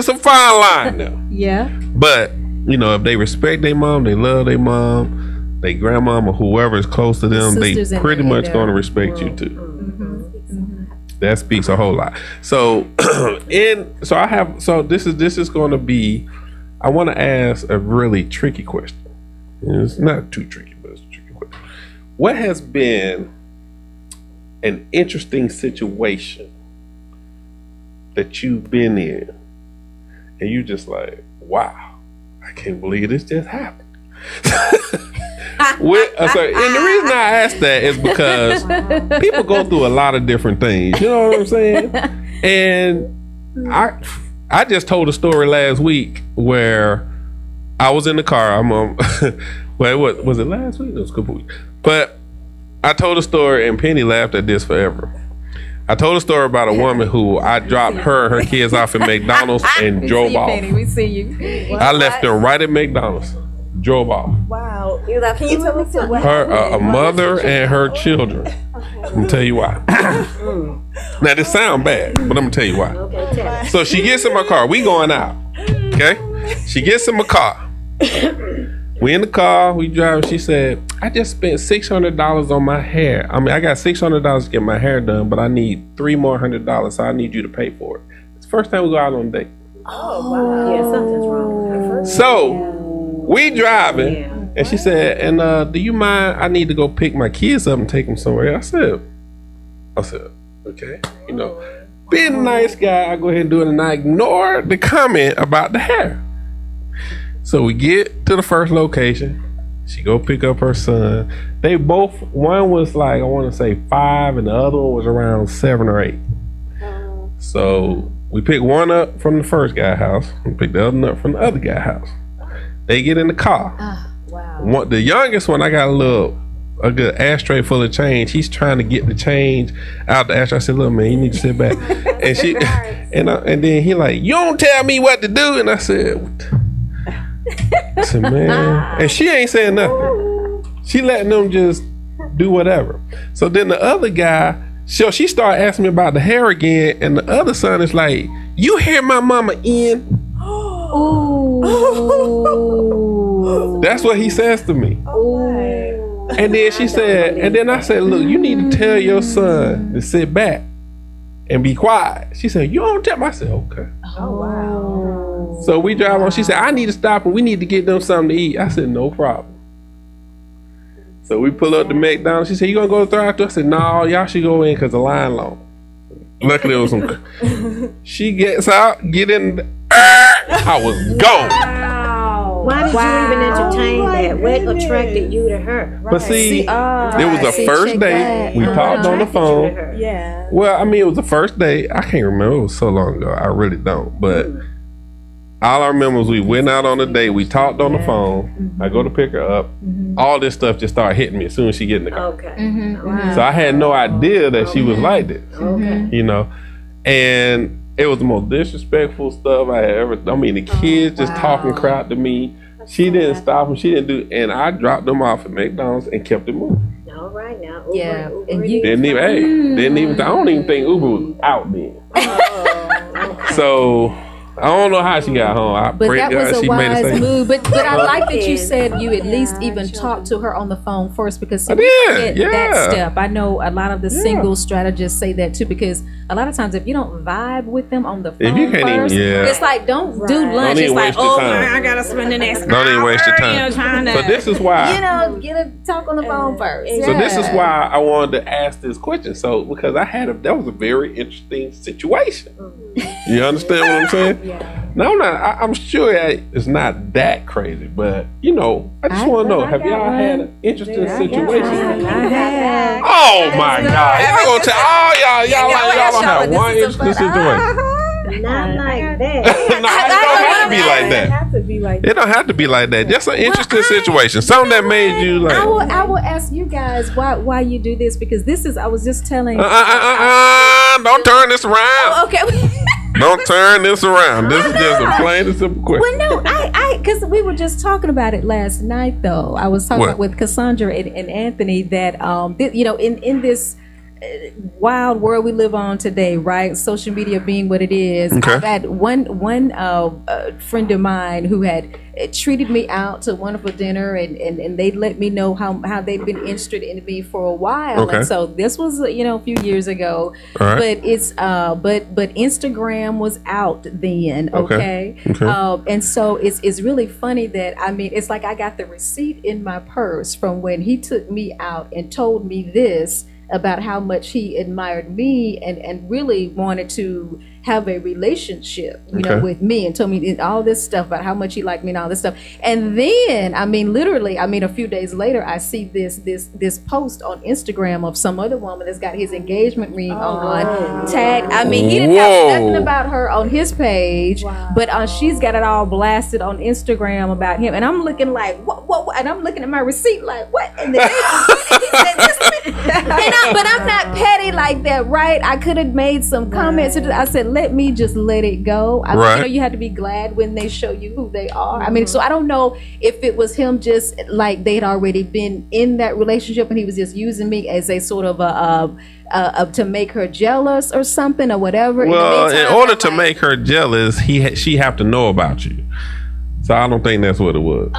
S2: a fine line now.
S3: Yeah.
S2: But if they respect their mom, they love their mom, their grandmom, or whoever is close to them, they pretty much going to respect you too. That speaks a whole lot. So, this is going to be. I want to ask a really tricky question. It's not too tricky, but it's a tricky question. What has been an interesting situation that you've been in, and you just like, wow, I can't believe this just happened? And the reason I ask that is because people go through a lot of different things. You know what I'm saying? And I just told a story last week where I was in the car. What was it last week? It was a couple weeks. But I told a story, and Penny laughed at this forever. I told a story about a woman who I dropped her and her kids off at McDonald's and drove off.
S3: Penny, we see you.
S2: I left them right at McDonald's. Drove off.
S6: Wow. Can you tell me what
S2: a mother and her children. I'm gonna tell you why. Now this sounds bad, but I'm gonna tell you why. So she gets in my car. We going out. Okay? She gets in my car. We in the car, we drive. She said, I just spent $600 on my hair. I mean, I got $600 to get my hair done, but I need $3 more $100, so I need you to pay for it. It's the first time we go out on a date.
S6: Oh, wow.
S5: Yeah, something's wrong.
S2: So we driving, and she said, and do you mind? I need to go pick my kids up and take them somewhere. I said, okay. Being a nice guy, I go ahead and do it, and I ignore the comment about the hair. So we get to the first location. She go pick up her son. They both, one was like, I want to say 5, and the other one was around 7 or 8. So we pick one up from the first guy's house and pick the other one up from the other guy's house. They get in the car.
S3: Wow.
S2: The youngest one, I got a little a good ashtray full of change. He's trying to get the change out the ashtray. I said, look, man, you need to sit back. And she, and then he like, you don't tell me what to do. And I said, man, and she ain't saying nothing. She letting them just do whatever. So then the other guy, she started asking me about the hair again, and the other son is like, you hear my mama in?
S3: Ooh.
S2: That's what he says to me.
S6: Oh,
S2: And then she said, and then I said, look, you need to tell your son to sit back and be quiet. She said, you don't tell me. I said, okay.
S6: oh wow.
S2: So we drive on. She said, I need to stop and we need to get them something to eat. I said, no problem. So we pull up to McDonald's. She said, you gonna go to the drive-thru? I said, no, y'all should go in because the line long. Luckily it was some. She gets out, get in. I was gone.
S5: Why did you even entertain that? What attracted you to her?
S2: But see, it was the first
S3: check
S2: day
S3: that.
S2: we talked on the
S5: Attracted you to
S2: phone.
S5: her.
S6: Yeah.
S2: Well, I mean, it was the first day. I can't remember. It was so long ago. I really don't. But all I remember was we went out on a date. We talked on the phone. I go to pick her up. All this stuff just started hitting me as soon as she get in the car.
S5: Okay.
S3: Wow.
S2: So I had no idea that she was like this.
S5: Okay.
S2: You know, and it was the most disrespectful stuff I had ever. I mean, the kids just talking crap to me. She didn't stop them. She didn't do, and I dropped them off at McDonald's and kept it moving.
S5: All right now.
S3: Yeah,
S5: Uber
S3: and you-
S2: Didn't even. I don't even think Uber was out then. So I don't know how she got home. I
S3: But
S2: prayed
S3: that
S2: God
S3: was a
S2: she made it
S3: wise
S2: safe.
S3: move. But I like that you
S5: Yeah.
S3: said you at least even
S4: children.
S3: talked to her on the phone first, because
S2: I
S3: we
S2: did,
S3: forget
S2: yeah.
S3: that step. I know a lot of the
S2: Yeah.
S3: single strategists say that too, because a lot of times if you don't vibe with them on the phone
S2: If you can't even-
S3: first,
S2: yeah.
S3: it's like don't do
S6: Right.
S3: lunch.
S2: Don't
S3: It's
S2: even
S3: like,
S2: waste your
S3: oh,
S2: time.
S3: I gotta spend the next
S2: Don't even waste your
S3: hour,
S2: time.
S3: You know, trying to,
S2: So this is why.
S3: you know, get a talk on the phone first.
S2: So this is
S3: Yeah.
S2: why I wanted to ask this question. So because that was a very interesting situation. You understand what I'm saying?
S6: Yeah.
S2: No, I'm not. I'm sure that it's not that crazy, but you know, I just want to know: have y'all had an interesting situation? Oh my God! Y'all gonna tell all y'all don't have one interesting situation.
S5: Not like that.
S2: No, it don't have to be like
S6: It
S2: that.
S6: have to be like
S2: It don't have to be like that. Just an interesting situation. Something that made you like.
S3: I will ask you guys why you do this, because this is, I was just telling.
S2: Don't turn this around.
S3: Oh, okay.
S2: Don't turn this around. This is just a plain and simple question.
S3: Well, no, because we were just talking about it last night, though. I was talking
S2: What?
S3: about with Cassandra and Anthony that, you know, in this wild world we live on today, right? Social media being what it is.
S2: Okay.
S3: I've had one friend of mine who had treated me out to a wonderful dinner, and they let me know how they've been interested in me for a while.
S2: Okay.
S3: And so this was, you know, a few years ago.
S2: All right.
S3: But it's but Instagram was out then, okay?
S2: Okay.
S3: And so it's really funny that, I mean, it's like I got the receipt in my purse from when he took me out and told me this about how much he admired me and really wanted to have a relationship, you know,
S2: Okay.
S3: with me, and told me all this stuff about how much he liked me and all this stuff. And then, I mean, literally, I mean, a few days later, I see this post on Instagram of some other woman that's got his engagement ring on, tagged. I mean, he didn't have
S2: Whoa.
S3: nothing about her on his page,
S6: Wow.
S3: but she's got it all blasted on Instagram about him. And I'm looking like, what? And I'm looking at my receipt like, what? And then he said this. But I'm not petty like that, right? I could have made some comments. I said, let me just let it go. I mean,
S2: Right.
S3: you know, you have to be glad when they show you who they are. I mean, so I don't know if it was him just like they'd already been in that relationship and he was just using me as a sort of to make her jealous or something or whatever.
S2: Well,
S3: the
S2: in
S3: meantime,
S2: order
S3: I'm
S2: to
S3: like,
S2: make her jealous, she have to know about you. So I don't think that's what it was.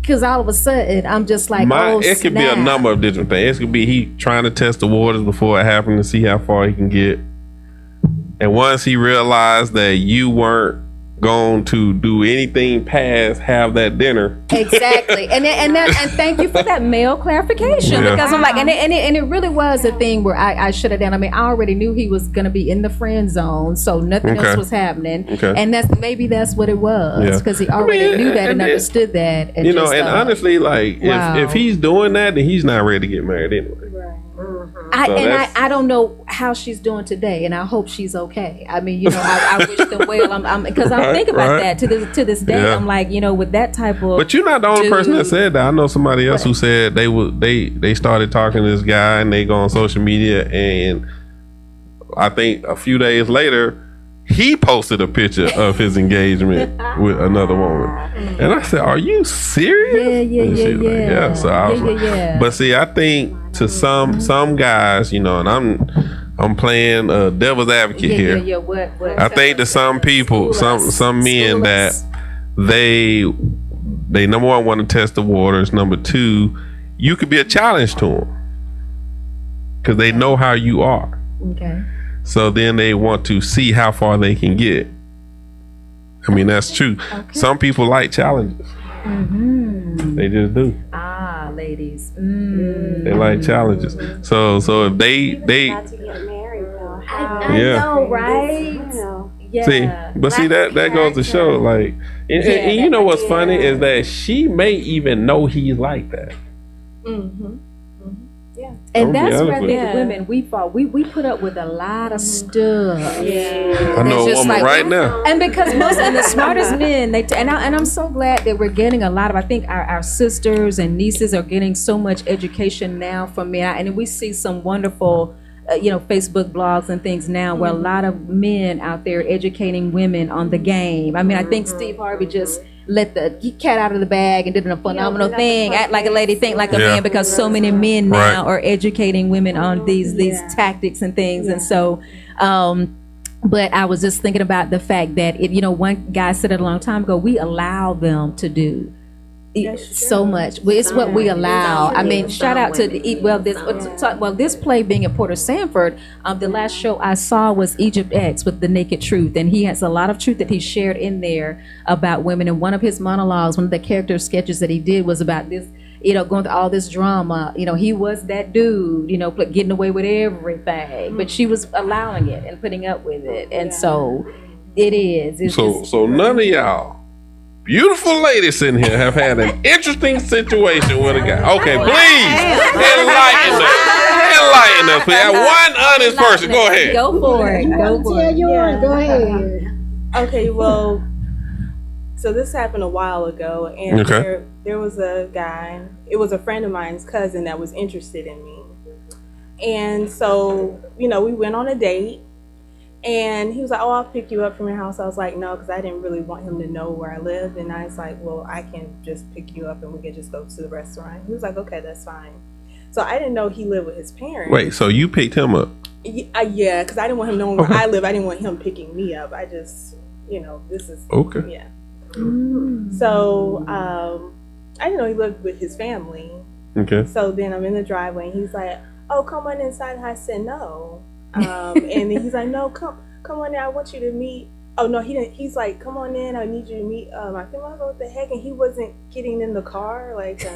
S3: because all of a sudden I'm just like,
S2: It could be a
S3: snap.
S2: number of different things. It could be he trying to test the waters before it happened to see how far he can get. And once he realized that you weren't going to do anything past have that dinner.
S3: Exactly, and thank you for that male clarification,
S2: Yeah.
S3: because I'm like, and it really was a thing where I shut it down. I mean, I already knew he was gonna be in the friend zone, so nothing
S2: Okay.
S3: else was happening,
S2: Okay.
S3: and maybe that's what it was,
S2: Yeah.
S3: because he already knew that and
S2: and
S3: understood that, and
S2: You know,
S3: just,
S2: and honestly, like
S3: wow.
S2: if he's doing that, then he's not ready to get married anyway.
S6: Right.
S5: Mhm.
S3: I don't know how she's doing today, and I hope she's okay. I mean, I wish them well. Because I think about that to this day. Yeah. I'm like, with that type of.
S2: But you're not the only person that said that. I know somebody else who said they started talking to this guy and they go on social media, and I think a few days later he posted a picture of his engagement with another woman, and I said, "Are you serious?" Yeah. So I was like, but see, I think to some guys, and I'm playing devil's advocate here. What? I think to some people, some men that they number one want to test the waters. Number two, you could be a challenge to them because they know how you are.
S3: Okay.
S2: So then they want to see how far they can get. I mean, that's true. Okay. Some people like challenges. Mm-hmm. They just do.
S3: Ladies.
S2: They like challenges. So if they
S4: About to get married, though.
S3: I know, right? Yeah.
S2: See, that goes to show, like, and you know what's funny is that she may even know he's like that.
S6: Mm-hmm. Yeah.
S3: And that's where I think women, we fall. We put up with a lot of stuff.
S2: Yeah. I know a woman right now.
S3: And because the smartest men, and I'm so glad that we're getting a lot of, I think our sisters and nieces are getting so much education now from men. And we see some wonderful, Facebook blogs and things now where a lot of men out there educating women on the game. I mean, I think Steve Harvey just let the cat out of the bag and did a phenomenal thing, act like a lady, think like a man, because so many men now are educating women on these tactics and things. And so, but I was just thinking about the fact that one guy said it a long time ago, we allow them to do so much. It's what we allow. I mean, shout out to this play being at Porter Sanford. The last show I saw was Egypt X with The Naked Truth, and he has a lot of truth that he shared in there about women. And one of his monologues, one of the character sketches that he did was about this, going through all this drama. He was that dude, getting away with everything, but she was allowing it and putting up with it, and so it is.
S2: So none of y'all beautiful ladies sitting here have had an interesting situation with a guy. Okay, please enlighten us. We have one honest person. Go ahead.
S3: Go for it.
S5: Go ahead.
S6: Okay, well, so this happened a while ago, and there was a guy. It was a friend of mine's cousin that was interested in me, and so we went on a date. And he was like, "Oh, I'll pick you up from your house." I was like, "No," because I didn't really want him to know where I lived. And I was like, "Well, I can just pick you up and we can just go to the restaurant." He was like, "Okay, that's fine." So I didn't know he lived with his parents.
S2: Wait, so you picked him up?
S6: Yeah, because I didn't want him knowing where I live. I didn't want him picking me up. I just, this is
S2: okay.
S6: Yeah. So I didn't know he lived with his family.
S2: Okay.
S6: So then I'm in the driveway and he's like, "Oh, come on inside." And I said, "No." And he's like, "No, come on in. I want you to meet." Oh no, he didn't. He's like, "Come on in. I need you to meet my family." I was like, "What the heck?" And he wasn't getting in the car, so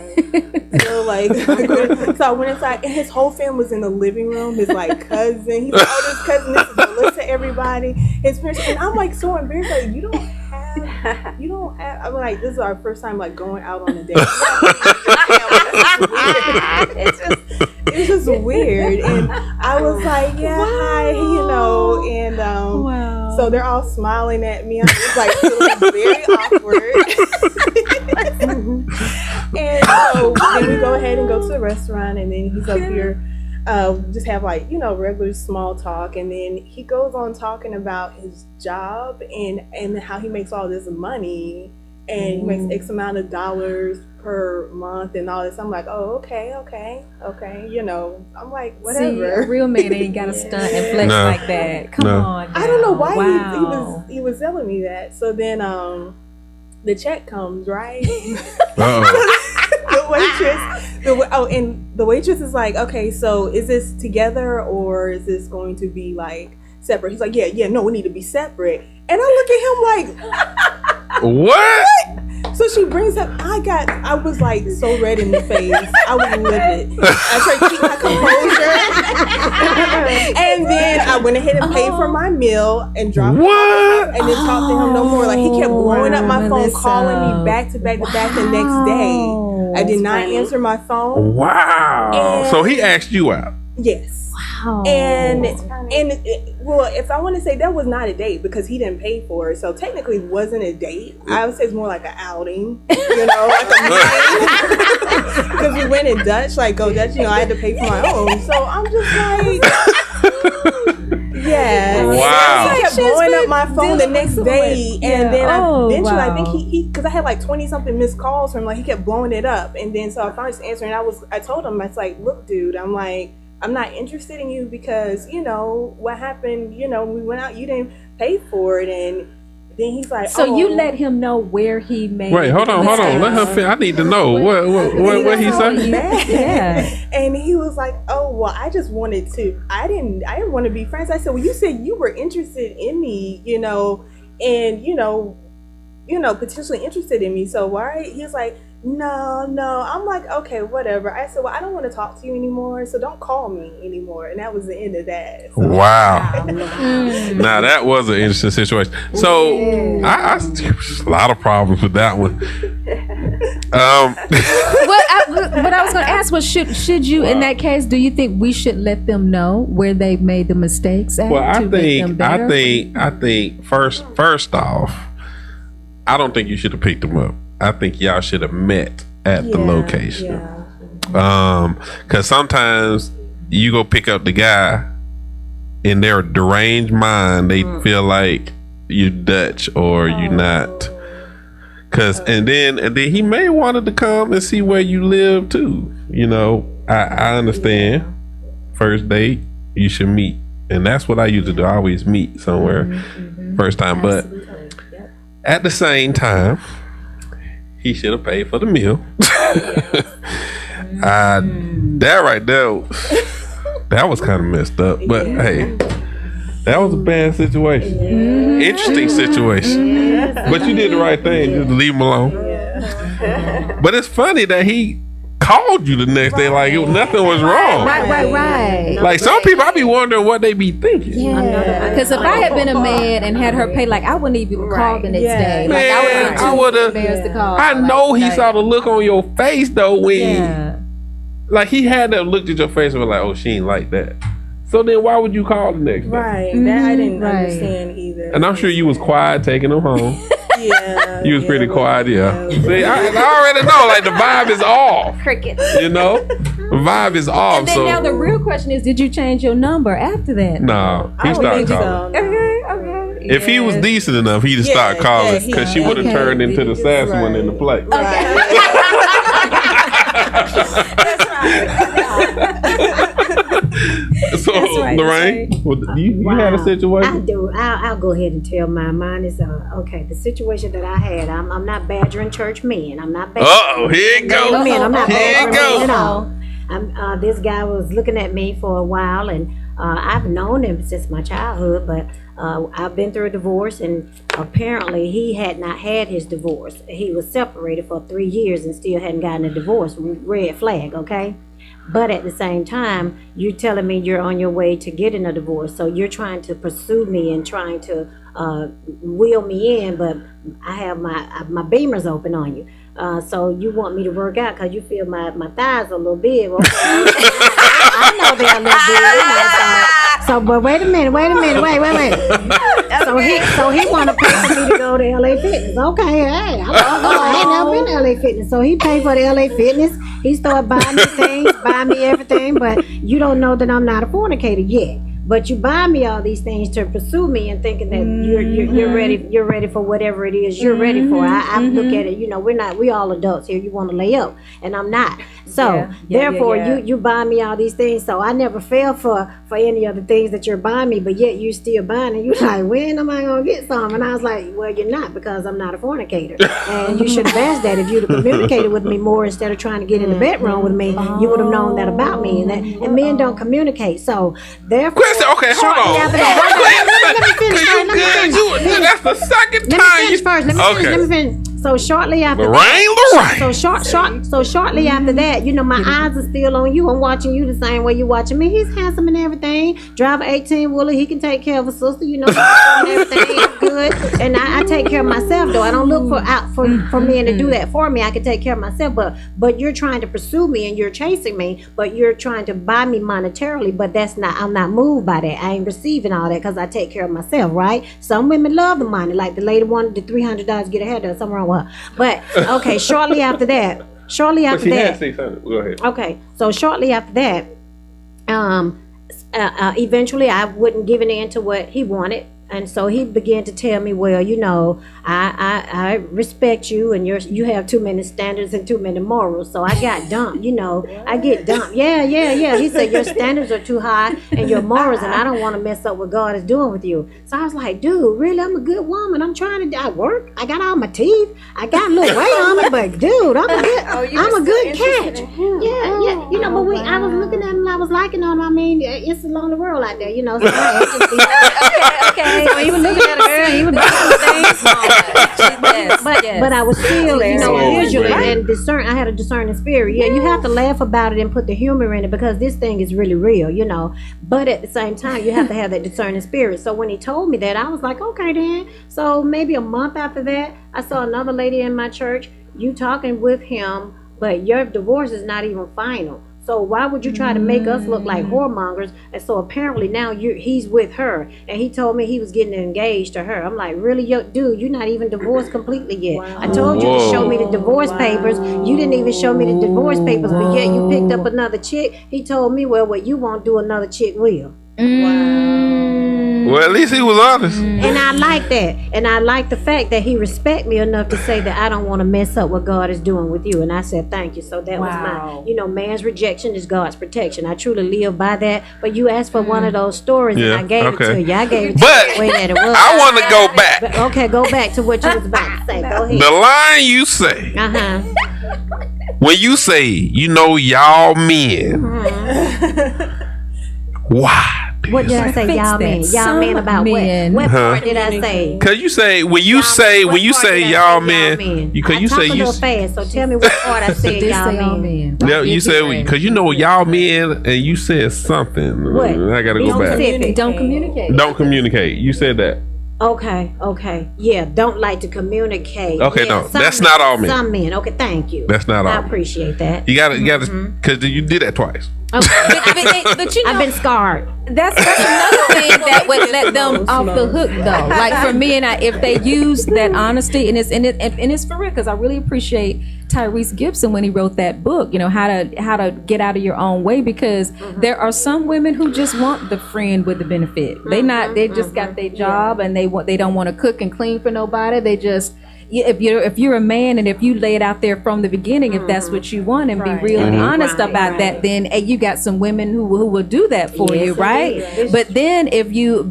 S6: I went inside, and his whole family was in the living room. His cousin. He's like, "Oh, this cousin, this is Melissa, everybody." His parents, and I'm like so embarrassed. Like, you don't have. I'm like, this is our first time going out on a date. It's just weird, and I was like, "Yeah, hi," and
S3: wow.
S6: So they're all smiling at me. I'm just feeling very awkward. And so then we go ahead and go to the restaurant, and then he's up here, just have regular small talk, and then he goes on talking about his job and how he makes all this money, and he makes X amount of dollars per month and all this. I'm like, "Oh, okay. I'm like, whatever.
S3: See, a real man ain't got to stunt and flex like that. Come on.
S6: I don't know why he was telling me that. So then the check comes, right? The waitress is like, "Okay, so is this together or is this going to be separate?" He's like, yeah, no, we need to be separate. And I look at him like,
S2: what?
S6: So she brings up, I was so red in the face. I was livid. I tried to keep my composure. And then I went ahead and paid for my meal and dropped it off and didn't talk to him no more. He kept blowing up my phone, calling me back to back to back the next day. I did not answer my phone.
S2: Wow. So he asked you out?
S6: Yes.
S3: Oh.
S6: And well, if I want to say that was not a date because he didn't pay for it, so technically it wasn't a date. I would say it's more like an outing, you know, like a meeting. Because we went in Dutch, like go Dutch, you know, I had to pay for my own. So I'm just like, yeah.
S2: Wow.
S6: So he kept blowing up my phone the next day, and then eventually I think he because I had like 20 something missed calls from him, like he kept blowing it up, and then so I finally just answered, and I told him, I was like, look, dude, I'm like, I'm not interested in you because, you know, what happened, you know, we went out, you didn't pay for it. And then he's like,
S3: so you let him know where he made.
S2: Wait, hold on. Let her I need to know. What he said?
S3: Yeah.
S6: And he was like, oh, well, I just wanted to, I didn't want to be friends. I said, well, you said you were interested in me, you know, and, you know, potentially interested in me. So why? He was like, no. I'm like, okay, whatever. I said, well, I don't want to talk to you anymore, so don't call me anymore. And that was the end of that. So.
S2: Wow. Now that was an interesting situation. So I a lot of problems with that one.
S3: What I was going to ask was, should you, in that case, do you think we should let them know where they've made the mistakes at?
S2: Well, I think first off, I don't think you should have picked them up. I think y'all should have met at the location. Because sometimes you go pick up the guy in their deranged mind, they feel like you're Dutch or you're not. And then he may wanted to come and see where you live too. You know, I understand. First date, you should meet, and that's what I used to do. I always meet somewhere first time, but at the same time, he should have paid for the meal. That right there, that was kind of messed up. But hey, that was a bad situation. Interesting situation. But you did the right thing. Just leave him alone. But it's funny that he called you the next day like nothing was wrong.
S3: Right.
S2: Like some people, I be wondering what they be thinking.
S3: Yeah. Because if I had been a man and had her pay, like I wouldn't even call the next day. Like
S2: Man,
S3: I would have been too embarrassed to call.
S2: I know he saw the look on your face though when like he had to have looked at your face and was like, oh, she ain't like that. So then why would you call the next day?
S6: Right. That I didn't understand either.
S2: And I'm sure you was quiet taking him home. You was pretty quiet, See, I already know, like the vibe is off.
S4: Crickets.
S2: You know? The vibe is off.
S3: And then now the real question is, did you change your number after that?
S2: No, he started calling.
S3: Okay.
S2: If he was decent enough, he'd have started calling because she would have turned into the sassy one in the play. So, Mrraine, you had a situation?
S5: I do. I'll go ahead and tell mine. Mine is okay. The situation that I had. I'm not badgering church men. I'm not badgering.
S2: Here it goes.
S5: Men. I'm not
S2: Here it
S5: badgering men
S2: goes.
S5: at all. This guy was looking at me for a while, and I've known him since my childhood, but I've been through a divorce, and apparently he had not had his divorce. He was separated for 3 years and still hadn't gotten a divorce. Red flag, okay? But at the same time, you're telling me you're on your way to getting a divorce, so you're trying to pursue me and trying to wheel me in, but I have my beamers open on you. So you want me to work out because you feel my thighs are a little big. Okay. I know they're a little big. So, but wait a minute. So he want to pay for me to go to LA Fitness. Okay, hey, I ain't never been to LA Fitness. So he paid for the LA Fitness. He started buying me things, buying me everything, but you don't know that I'm not a fornicator yet. But you buy me all these things to pursue me and thinking that you're ready for whatever it is you're ready for. I look at it, we all adults here. You want to lay up, and I'm not. So therefore, you buy me all these things. So I never fell for any of the things that you're buying me, but yet you still buying it. You're like, when am I gonna get some? And I was like, well, you're not, because I'm not a fornicator. And you should have asked that. If you'd have communicated with me more instead of trying to get in the bedroom with me, you would have known that about me. And men don't communicate. So therefore.
S2: Okay, hold on.
S5: Let me finish.
S2: That's the second time.
S5: Let me finish. So shortly after
S2: Mrraine.
S5: so shortly after that, you know, my eyes are still on you. I'm watching you the same way you're watching me. He's handsome and everything. Drive an 18-wheeler. He can take care of a sister. You know, and everything is good. And I take care of myself, though. I don't look for men to do that for me. I can take care of myself. But you're trying to pursue me and you're chasing me. But you're trying to buy me monetarily. But that's not. I'm not moved by that. I ain't receiving all that because I take care of myself, right? Some women love the money. Like the lady wanted the $300 to get her hair done. Something wrong with her. But okay, shortly after that. Go ahead. Okay, so shortly after that, eventually I wouldn't give in to what he wanted. And so he began to tell me, well, you know, I respect you and you have too many standards and too many morals. So I got dumped, you know. I get dumped. Yeah. He said your standards are too high and your morals, and I don't want to mess up what God is doing with you. So I was like, dude, really? I'm a good woman. I'm trying to, I work. I got all my teeth. I got a little weight on me, but dude, I'm a good catch. Yeah. You know, but I was looking at him, I was liking him. I mean, it's along the world out there, you know. So okay. So he was looking at a girl, he was doing things. But I was still, you know, visually and discern. I had a discerning spirit. Yeah, you have to laugh about it and put the humor in it because this thing is really real, you know. But at the same time, you have to have that discerning spirit. So when he told me that, I was like, okay, then. So maybe a month after that, I saw another lady in my church. You talking with him, but your divorce is not even final. So why would you try to make us look like whoremongers? And so apparently now he's with her, and he told me he was getting engaged to her. I'm like, really, dude, you're not even divorced completely yet. Wow. I told you to show me the divorce papers. You didn't even show me the divorce papers, but yet you picked up another chick. He told me, well, what you won't do, another chick will.
S2: Well, at least he was honest.
S5: And I like that. And I like the fact that he respect me enough to say that I don't want to mess up what God is doing with you. And I said, thank you. So that was my, you know, man's rejection is God's protection. I truly live by that. But you asked for one of those stories, and I gave it to you. I gave it to you the way that it was.
S2: I want to go back.
S5: But, okay, go back to what you was about to say. Go ahead.
S2: The line you say. When you say, you know, y'all men. Why?
S5: What did I say, y'all men? Y'all men about what? What part did I say?
S2: Cause you say when you say y'all men, because you say you
S5: fast. So tell me what part I said, y'all men.
S2: Yeah, you said because you know y'all men, and you said something.
S5: What?
S2: I gotta go back.
S3: Don't communicate.
S2: Don't communicate. You said that.
S5: Okay. Yeah, don't like to communicate.
S2: Okay,
S5: yeah,
S2: no, that's not all men.
S5: Some men. Okay, thank you.
S2: That's not all.
S5: I appreciate that.
S2: You gotta, because you did that twice.
S5: Okay.
S3: but you know,
S5: I've been scarred.
S3: That's another thing that would let them off the hook, though. Like for me and if they use that honesty, and it's for real, because I really appreciate Tyrese Gibson when he wrote that book. You know, how to get out of your own way, because there are some women who just want the friend with the benefit. They just got their job and they don't want to cook and clean for nobody. They just. If you're a man and if you lay it out there from the beginning, if that's what you want, and be real and honest about that, then you got some women who will do that for you, right? But then if you're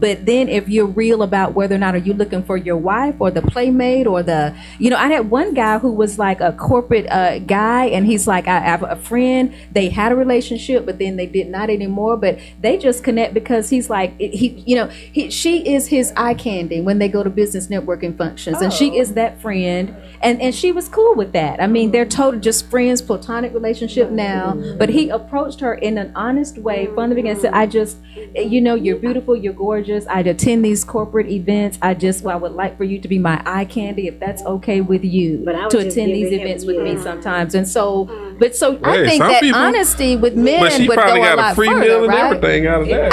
S3: real about whether or not are you looking for your wife or the playmate or the, you know, I had one guy who was like a corporate guy, and he's like, I have a friend, they had a relationship, but then they did not anymore, but they just connect because he's like, she is his eye candy when they go to business networking functions, and she is that friend. And she was cool with that. I mean, they're total just friends, platonic relationship now. But he approached her in an honest way from the beginning. Said, I just, you're beautiful, you're gorgeous. I'd attend these corporate events. I would like for you to be my eye candy, if that's okay with you, to attend these events with me sometimes. And so, I think that people, honesty with men would go a lot further. But she probably got a free meal and everything out of that.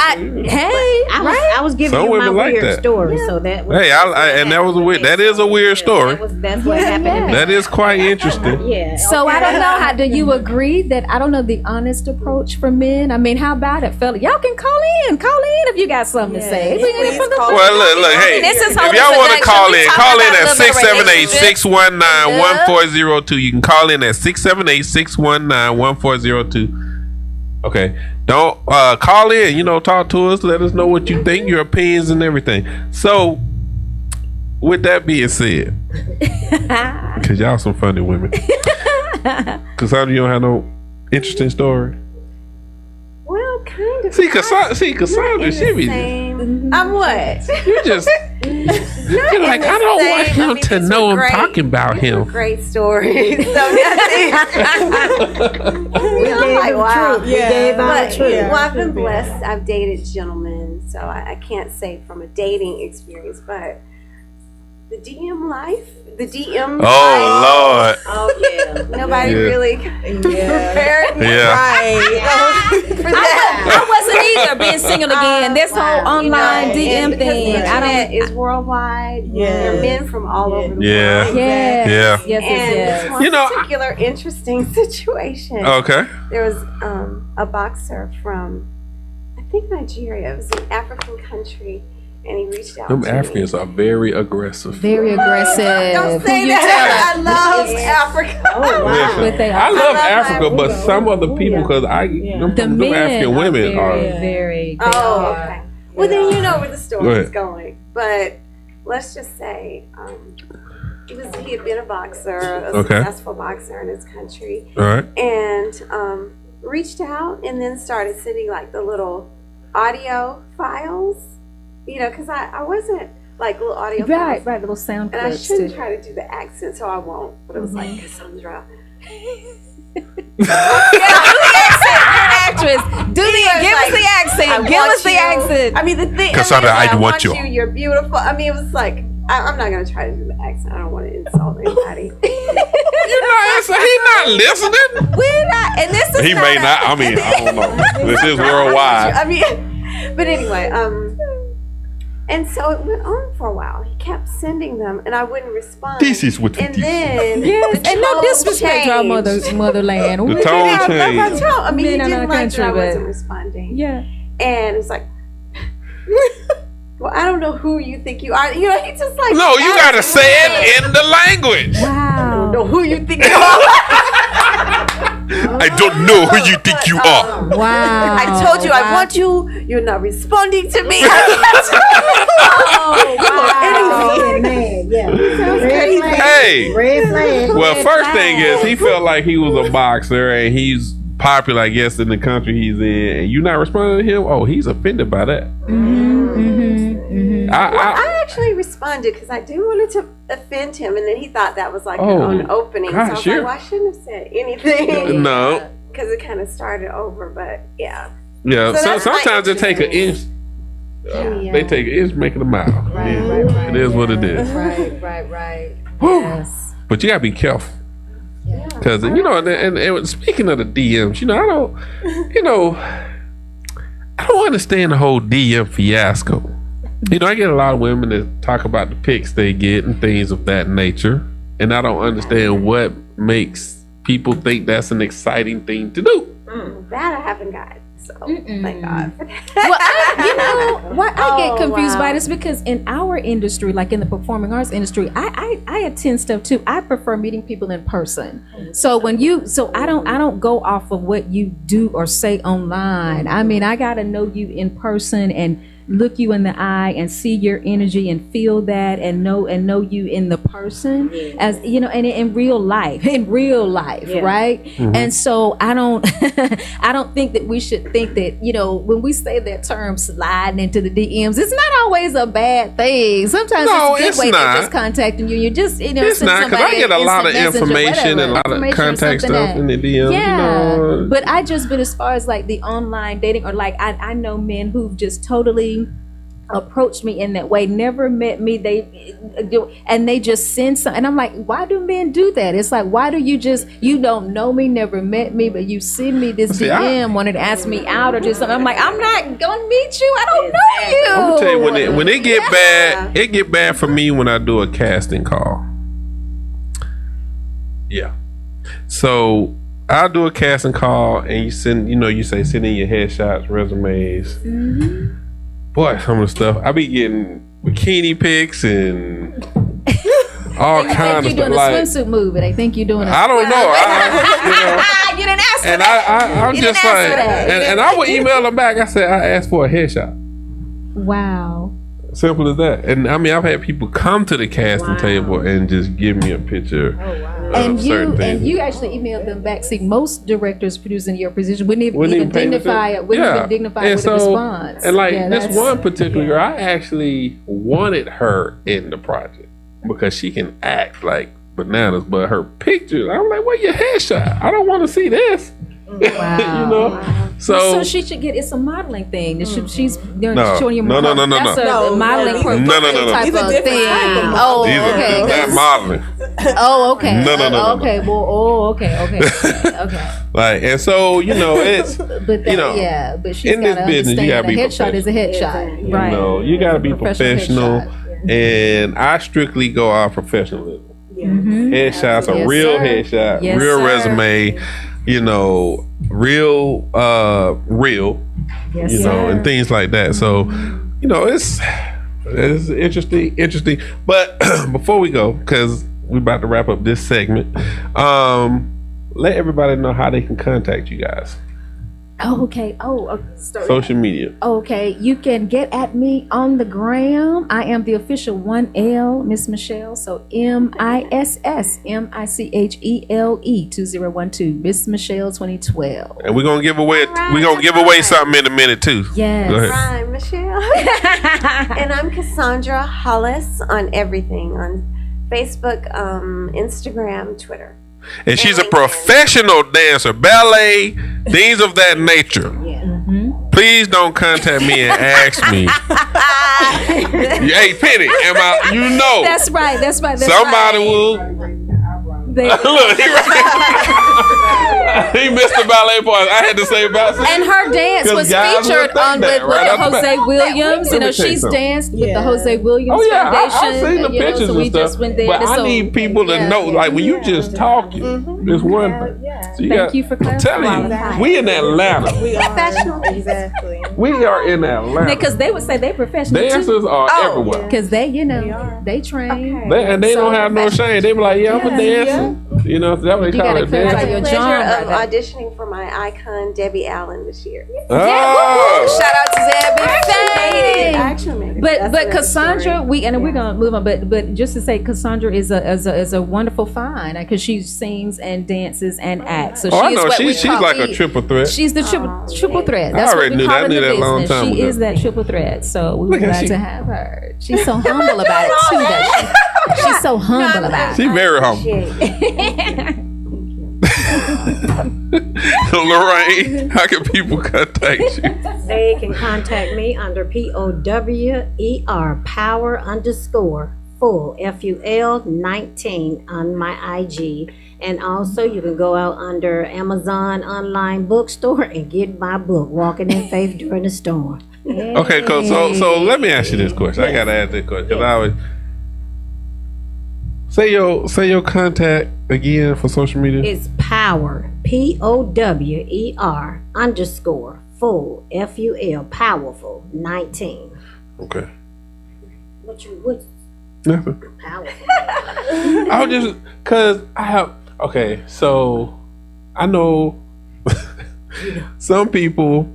S5: I was giving you my weird story, so that was.
S2: Hey, that is a weird story.
S5: That's what happened.
S2: That is quite interesting.
S5: Yeah.
S3: So I don't know, do you agree that, I don't know, the honest approach for men? I mean, how about it, fella? Y'all can call in if you got something to say.
S2: Well, look, hey, if y'all want to call in at 678-619-1402. You can call in at 678-619-1402. Okay. Don't call in, talk to us, let us know what you think, your opinions and everything. So with that being said, because y'all some funny women. Cassandra, you don't have no interesting story?
S4: Well, kind of.
S2: See, Cassandra, she be.
S4: I'm what?
S2: You just You're like, I don't want him to know I'm talking about him.
S4: Great stories. So I'm like, wow. Well, I've been blessed. I've dated gentlemen, so I can't say from a dating experience, but the DM life, the DM.
S2: Oh, Lord.
S5: Oh yeah.
S4: Nobody really prepared me for that.
S3: I wasn't either being single again. This whole online DM thing.
S4: I don't. Is worldwide. There are men from all over the
S2: Yeah.
S4: world.
S3: Yes.
S2: Yeah.
S4: And this one
S2: You know,
S4: particular interesting situation.
S2: Okay.
S4: There was a boxer from, I think, Nigeria. It was an African country, and he reached out
S2: Them
S4: to
S2: Africans
S4: me.
S2: are very aggressive.
S3: Very aggressive.
S4: Don't
S3: Who
S4: say
S3: you
S4: that. I
S3: telling?
S4: love Africa.
S5: Oh wow.
S2: Listen,
S3: But they are.
S2: I love
S4: I love
S2: Africa, but
S5: Africa.
S2: some other people,
S5: Yeah.
S2: because
S3: The
S2: them
S3: men
S2: African
S3: are
S2: women
S3: very. They
S4: Oh,
S3: are.
S4: okay. Well, then you know where the
S2: Go
S4: story
S2: ahead.
S4: is going. But let's just say he had been a boxer, a
S2: Okay.
S4: successful boxer in his country,
S2: all right.
S4: and reached out and then started sending like the little audio files, because I wasn't like little audio
S3: Right,
S4: files.
S3: little sound
S4: And I
S3: clips
S4: shouldn't
S3: too.
S4: try to do the accent, so I won't. But it was like Cassandra.
S3: Actress, give us the accent. Give us the accent.
S4: I mean, the thing.
S2: Cassandra,
S4: I
S2: want you.
S4: You're beautiful. I mean, it was like I'm not gonna try to do the accent. I don't want to insult anybody.
S2: He's not listening.
S4: We're not, and this is
S2: He may not. I mean, I don't know. This is worldwide.
S4: I mean, but anyway, and so it went on for a while. He kept sending them, and I wouldn't respond.
S2: This is what
S4: And
S2: you
S4: then,
S3: Yes,
S4: the
S3: and no
S4: tone
S3: disrespect to our
S4: changed.
S3: motherland.
S2: The
S3: We
S2: tone
S3: did have-
S2: changed.
S4: I mean, he
S3: Men in
S4: didn't
S3: our
S4: like that I
S3: country,
S4: wasn't
S3: but-
S4: responding.
S3: Yeah.
S4: And it was like, well, I don't know who you think you are. He just like.
S2: No, you gotta say it in the language.
S4: I
S3: Wow.
S4: don't know who you think you are.
S2: I don't know who you think you are.
S3: Wow.
S4: I told you I want you. You're not responding to me.
S5: Oh, man, yeah. Red flag.
S2: Hey.
S5: Red flag.
S2: Well,
S3: Red
S2: first thing
S3: flag.
S2: is he felt like he was a boxer and he's popular, I guess, in the country he's in, and you're not responding to him. Oh, he's offended by that.
S4: I actually responded because I didn't want it to offend him, and then he thought that was like an opening.
S2: gosh,
S4: so I was
S2: you're-
S4: like, well, I shouldn't have said anything.
S2: No.
S4: Because it kind of started over, but yeah.
S2: Yeah.
S4: So
S2: So
S4: that's my
S2: sometimes they take an inch.
S3: Yeah.
S2: They take an inch, make it a mile.
S3: Right,
S2: Yeah.
S3: right, right.
S2: It is what it is.
S3: Right.
S2: Whew.
S3: Yes.
S2: But you gotta be careful.
S4: Yeah.
S2: Because and speaking of the DMs, I don't understand the whole DM fiasco. I get a lot of women that talk about the pics they get and things of that nature, and I don't understand what makes people think that's an exciting thing to do.
S4: That I haven't got. So thank God for that.
S3: Well, what I get
S4: Oh,
S3: confused
S4: wow.
S3: by this because in our industry, like in the performing arts industry, I attend stuff too. I prefer meeting people in person. So I don't go off of what you do or say online. I mean, I gotta know you in person and look you in the eye and see your energy and feel that and know you in the person as and in real life,
S5: Yeah.
S3: right?
S2: Mhm.
S3: And so I don't I don't think that we should think that when we say that term sliding into the DMs, it's not always a bad thing. Sometimes
S2: No,
S3: it's a
S2: it's
S3: good way
S2: not.
S3: they're just contacting you. You just
S2: It's
S3: send
S2: not, because I
S3: somebody
S2: get a
S3: an
S2: lot of
S3: instant message or
S2: information and a lot
S3: whatever,
S2: of
S3: information or
S2: contact
S3: something
S2: stuff
S3: that-
S2: in the DMs.
S3: yeah, but as far as like the online dating or like I know men who've just totally approached me in that way, never met me, they just send some, and I'm like, why do men do that? It's like, why do you don't know me, never met me, but you send me this
S2: See,
S3: DM, wanted to ask me out or just something. I'm like, I'm not gonna meet you, I don't know you.
S2: I'm gonna tell you, when it get bad, it get bad for me when I do a casting call. Yeah. So I'll do a casting call and you send in your headshots, resumes.
S3: Mm-hmm.
S2: Boy, some of the stuff I be getting bikini pics and all
S3: They
S2: kind
S3: think
S2: of
S3: you're
S2: stuff.
S3: doing a
S2: Like,
S3: swimsuit move, and they think you're doing
S2: I don't know.
S3: you didn't ask for
S2: And
S3: that.
S2: I'm
S3: You
S2: just
S3: didn't
S2: like,
S3: ask for that.
S2: and I would email them back. I said I asked for a headshot.
S3: Wow.
S2: Simple as that. And I mean, I've had people come to the casting
S5: Wow.
S2: table and just give me a picture.
S5: Oh wow.
S3: And
S2: certain things.
S3: you actually emailed them back. See, most directors producing your position wouldn't even
S2: Wouldn't even pay
S3: dignify
S2: attention.
S3: it. Wouldn't
S2: Yeah.
S3: even dignify
S2: And
S3: with a response.
S2: And like
S3: Yeah,
S2: this
S3: that's-
S2: one particular girl, I actually wanted her in the project because she can act like bananas, but her pictures, I'm like, where your headshot? I don't want to see this.
S3: Wow.
S2: You know?
S3: So she should get. It's a modeling thing. She's
S2: No.
S3: showing you.
S2: No.
S3: That's a
S6: No,
S3: modeling
S6: no,
S3: portfolio type
S6: These are
S3: of
S6: different
S3: thing.
S6: type of
S3: Oh,
S2: These are
S3: okay.
S2: that modeling.
S3: Oh, okay.
S2: No.
S3: Okay. Well, okay.
S2: Like, and so, you know, it's,
S3: But that,
S2: you know,
S3: yeah, but she's
S2: in this
S3: got to
S2: business, you
S3: understand
S2: gotta
S3: a
S2: be
S3: headshot is a headshot,
S5: Exactly.
S3: right?
S2: you know, you got to be professional.
S3: headshot.
S2: And I strictly go out professionalism.
S3: Mhm.
S2: Headshots, a
S3: Yes,
S2: real
S3: sir.
S2: headshot,
S3: Yes,
S2: real
S3: sir.
S2: resume, you know, real,
S3: Yes,
S2: you know,
S3: sir.
S2: and things like that. So, you know, it's interesting. But before we go, because we're about to wrap up this segment, let everybody know how they can contact you guys.
S3: Oh, okay.
S2: Social media.
S3: Okay, you can get at me on the gram. I am the official 1L Miss Michele. So MISSMICHELE 2012 Miss Michele 2012.
S2: And we're gonna give away
S4: Alright,
S2: we're gonna give
S4: alright.
S2: away something in a minute too.
S3: Yes.
S2: Go ahead.
S4: I'm Michele. And I'm Cassandra Hollis on everything, on Facebook, Instagram, Twitter.
S2: And she's a professional dancer, ballet, things of that nature.
S3: Mhm.
S2: Please don't contact me and ask me. Hey, Penny, am I? You know,
S3: That's right. That's
S2: somebody
S3: right.
S2: will.
S3: They-
S2: Look, he missed the ballet part. I had to say about.
S3: And her dance
S2: 'Cause
S3: was
S2: guys will
S3: featured
S2: think
S3: on
S2: that,
S3: with
S2: right?
S3: Jose Williams.
S2: Let
S3: You
S2: me
S3: know,
S2: tell you
S3: she's
S2: something.
S3: danced with the
S6: Yeah.
S3: Jose Williams
S2: Oh yeah,
S3: Foundation.
S2: I've seen the
S3: you know,
S2: pictures
S3: so we
S2: and stuff.
S3: just went there.
S2: But
S3: and
S2: I
S3: so-
S2: need people to
S3: yeah.
S2: know, like when you just talking, it's one thing. So
S3: Thank you for
S2: I'm telling you,
S3: clarifying.
S2: we in Atlanta.
S6: We are
S4: Professional.
S6: exactly.
S2: We are in Atlanta.
S3: Because they would say they professional
S2: Dancers
S3: too.
S2: are
S4: Oh,
S2: everywhere.
S3: Because they, you
S6: They
S3: know,
S6: are.
S3: they train.
S4: Okay.
S2: And they don't
S3: So
S2: have no shame. They be like, yeah, I'm a
S3: Yeah.
S2: dancer. You know, that's what they
S3: You
S2: call
S3: gotta
S2: it.
S3: clarify
S2: Dancing.
S3: your
S4: Pleasure
S3: genre.
S4: of auditioning for my icon Debbie Allen this year.
S2: Oh.
S3: Shout out to Zebby
S4: I
S3: Faye.
S4: actually made it.
S3: But
S4: That's
S3: but
S4: another
S3: Cassandra,
S4: story.
S3: we're gonna move on. But just to say, Cassandra is a wonderful find because she sings and dances and acts. So
S2: Oh, I
S3: she is
S2: know.
S3: what we
S2: She's
S3: call
S2: like a
S3: the-
S2: triple threat.
S3: She's the triple threat.
S2: I
S3: That's what
S2: already
S3: we
S2: knew
S3: call
S2: that. I
S3: in
S2: knew
S3: the
S2: that a long
S3: business.
S2: time
S3: She
S2: ago.
S3: is that triple threat. So we
S2: Look
S3: were
S2: at
S3: glad
S2: she-
S3: to have her. She's so humble about it too. That she's so humble about
S2: She
S3: it.
S2: very humble.
S4: Appreciate
S2: Lorraine, how can people contact you?
S5: They can contact me under POWER power_full FUL 19 on my IG. And also you can go out under Amazon online bookstore and get my book, Walking in Faith During the Storm.
S2: Okay, cool. So let me ask you this question. I gotta ask this question because I always say your contact again for social media.
S5: It's power, POWER _full FUL powerful 19.
S2: Okay.
S5: What's
S2: Nothing.
S5: powerful?
S2: I was just because I have. Okay, so I know some people.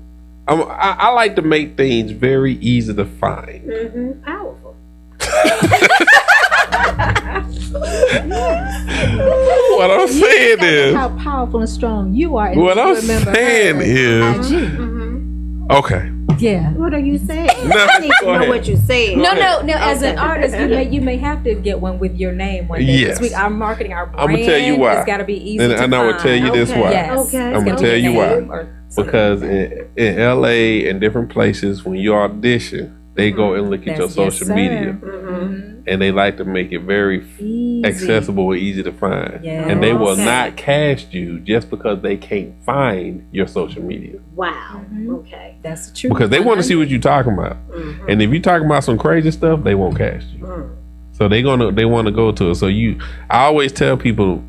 S2: I like to make things very easy to find.
S5: Powerful.
S2: What I'm saying is,
S3: how powerful and strong you are. and
S2: what
S3: you
S2: I'm
S3: remember
S2: saying
S3: her.
S2: is,
S3: IG.
S2: okay.
S3: Yeah.
S5: What are you saying?
S2: Nothing.
S5: I need to
S2: Go
S5: know
S2: ahead.
S5: what you're saying.
S3: No. As an
S5: Okay.
S3: artist, you may have to get one with your name one day.
S2: Yes.
S3: Because our marketing, our brand,
S2: I'ma tell you why.
S3: It's got to be easy
S2: And
S3: to
S2: I will tell you this
S5: Okay.
S2: why.
S3: Yes.
S5: Okay.
S3: It's
S2: I'ma
S3: gotta
S2: tell
S3: be
S2: you
S3: a
S2: why.
S3: name or something.
S2: Because in LA and different places, when you audition, they go and look at your
S3: That's- yes,
S2: social
S3: sir.
S2: media,
S3: Mhm.
S2: and they like to make it very
S3: Easy.
S2: accessible and easy to find.
S3: Yes.
S2: And they will
S5: Okay.
S2: not cast you just because they can't find your social media
S5: Wow.
S3: Mhm.
S5: Okay.
S3: That's the truth.
S2: because they want to see what you're talking about.
S5: Mhm.
S2: And if you're talking about some crazy stuff, they won't cast you.
S5: Mm.
S2: So they want to go to it. So I always tell people,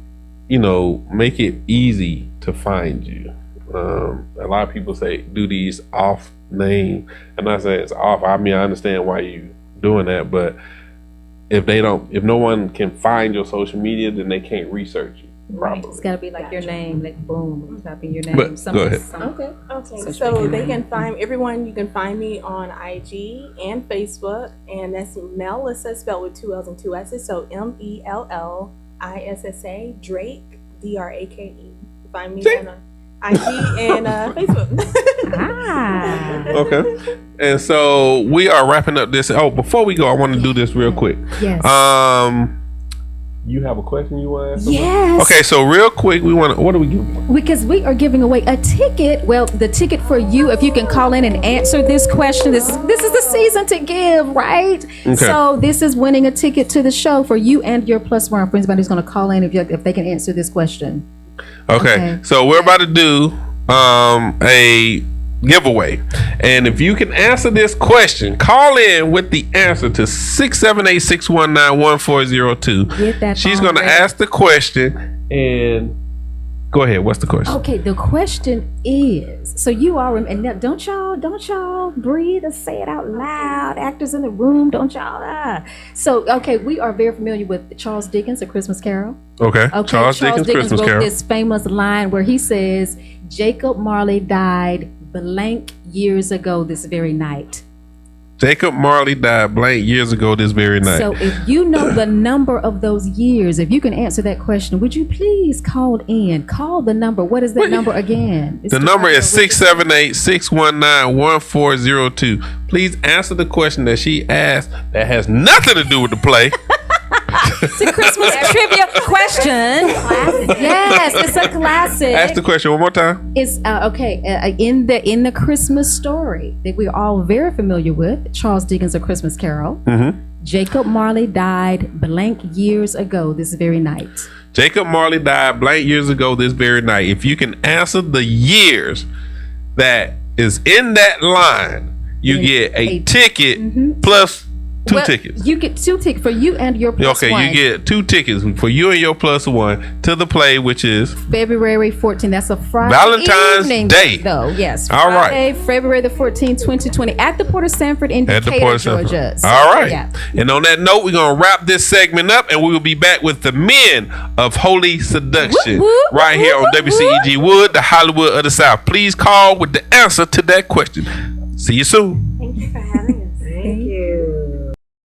S2: make it easy to find you. A lot of people say do these off name, and I say it's off. I mean, I understand why you doing that, but if no one can find your social media, then they can't research you
S3: Right.
S2: properly.
S3: It's got to be like your name, like boom, typing your name.
S2: But go
S3: something-
S2: ahead.
S6: Okay,
S3: So
S6: so
S3: she
S6: they
S3: can-
S6: can find everyone. You can find me on IG and Facebook, and that's Melissa spelled with 2 L's and 2 S's. So ISSA Drake DRAKE. Find me on IG and Facebook.
S2: Okay. And so we are wrapping up this. Oh, before we go, I want to do this real quick.
S3: Yes.
S2: You have a question you want to ask?
S3: Yes.
S2: Okay, so real quick, what are we giving?
S3: Because we are giving away a ticket. Well, the ticket for you, if you can call in and answer this question. This is the season to give, right?
S2: Okay.
S3: So this is winning a ticket to the show for you and your plus one friends. Anybody's going to call in if they can answer this question.
S2: Okay. So we're about to do a giveaway, and if you can answer this question, call in with the answer to 678-619-1402.
S3: Get that.
S2: She's
S3: phone
S2: going to
S3: ready.
S2: ask the question, and go ahead. What's the question?
S3: Okay, the question is, so you all and now don't y'all breathe and say it out loud. Actors in the room, don't y'all. So okay, we are very familiar with Charles Dickens, A Christmas Carol.
S2: Okay. Charles Dickens, Christmas
S3: wrote
S2: Carol.
S3: this famous line where he says, Jacob Marley died blank years ago this very night.
S2: Jacob Marley died blank years ago this very night.
S3: So if you know the number of those years, if you can answer that question, would you please call in? Call the number. What is that number again?
S2: The number is 678-619-1402. Please answer the question that she asked that has nothing to do with the play.
S3: It's a Christmas trivia question. Yes, it's a classic.
S2: Ask the question one more time.
S3: It's in the Christmas story that we're all very familiar with, Charles Dickens' A Christmas Carol.
S2: Mm-hmm.
S3: Jacob Marley died blank years ago this very night.
S2: Jacob Marley died blank years ago this very night. If you can answer the years that is in that line, you get a ticket plus two tickets.
S3: You get 2 tickets for you and your plus one.
S2: Okay, you get 2 tickets for you and your plus one to the play, which is
S3: February 14th. That's a Friday
S2: Valentine's
S3: evening,
S2: Day.
S3: though. Yes.
S2: All right.
S3: Friday, February the 14th, 2020, at the Port of Sanford in Decatur, Georgia. So,
S2: all right.
S3: yeah.
S2: And on that note, we're going to wrap this segment up, and we will be back with the men of Holy Seduction
S3: Whoop, whoop,
S2: right here on
S3: whoop,
S2: WCEGWOOD, the Hollywood of the South. Please call with the answer to that question. See you soon.
S5: Thank you for having us.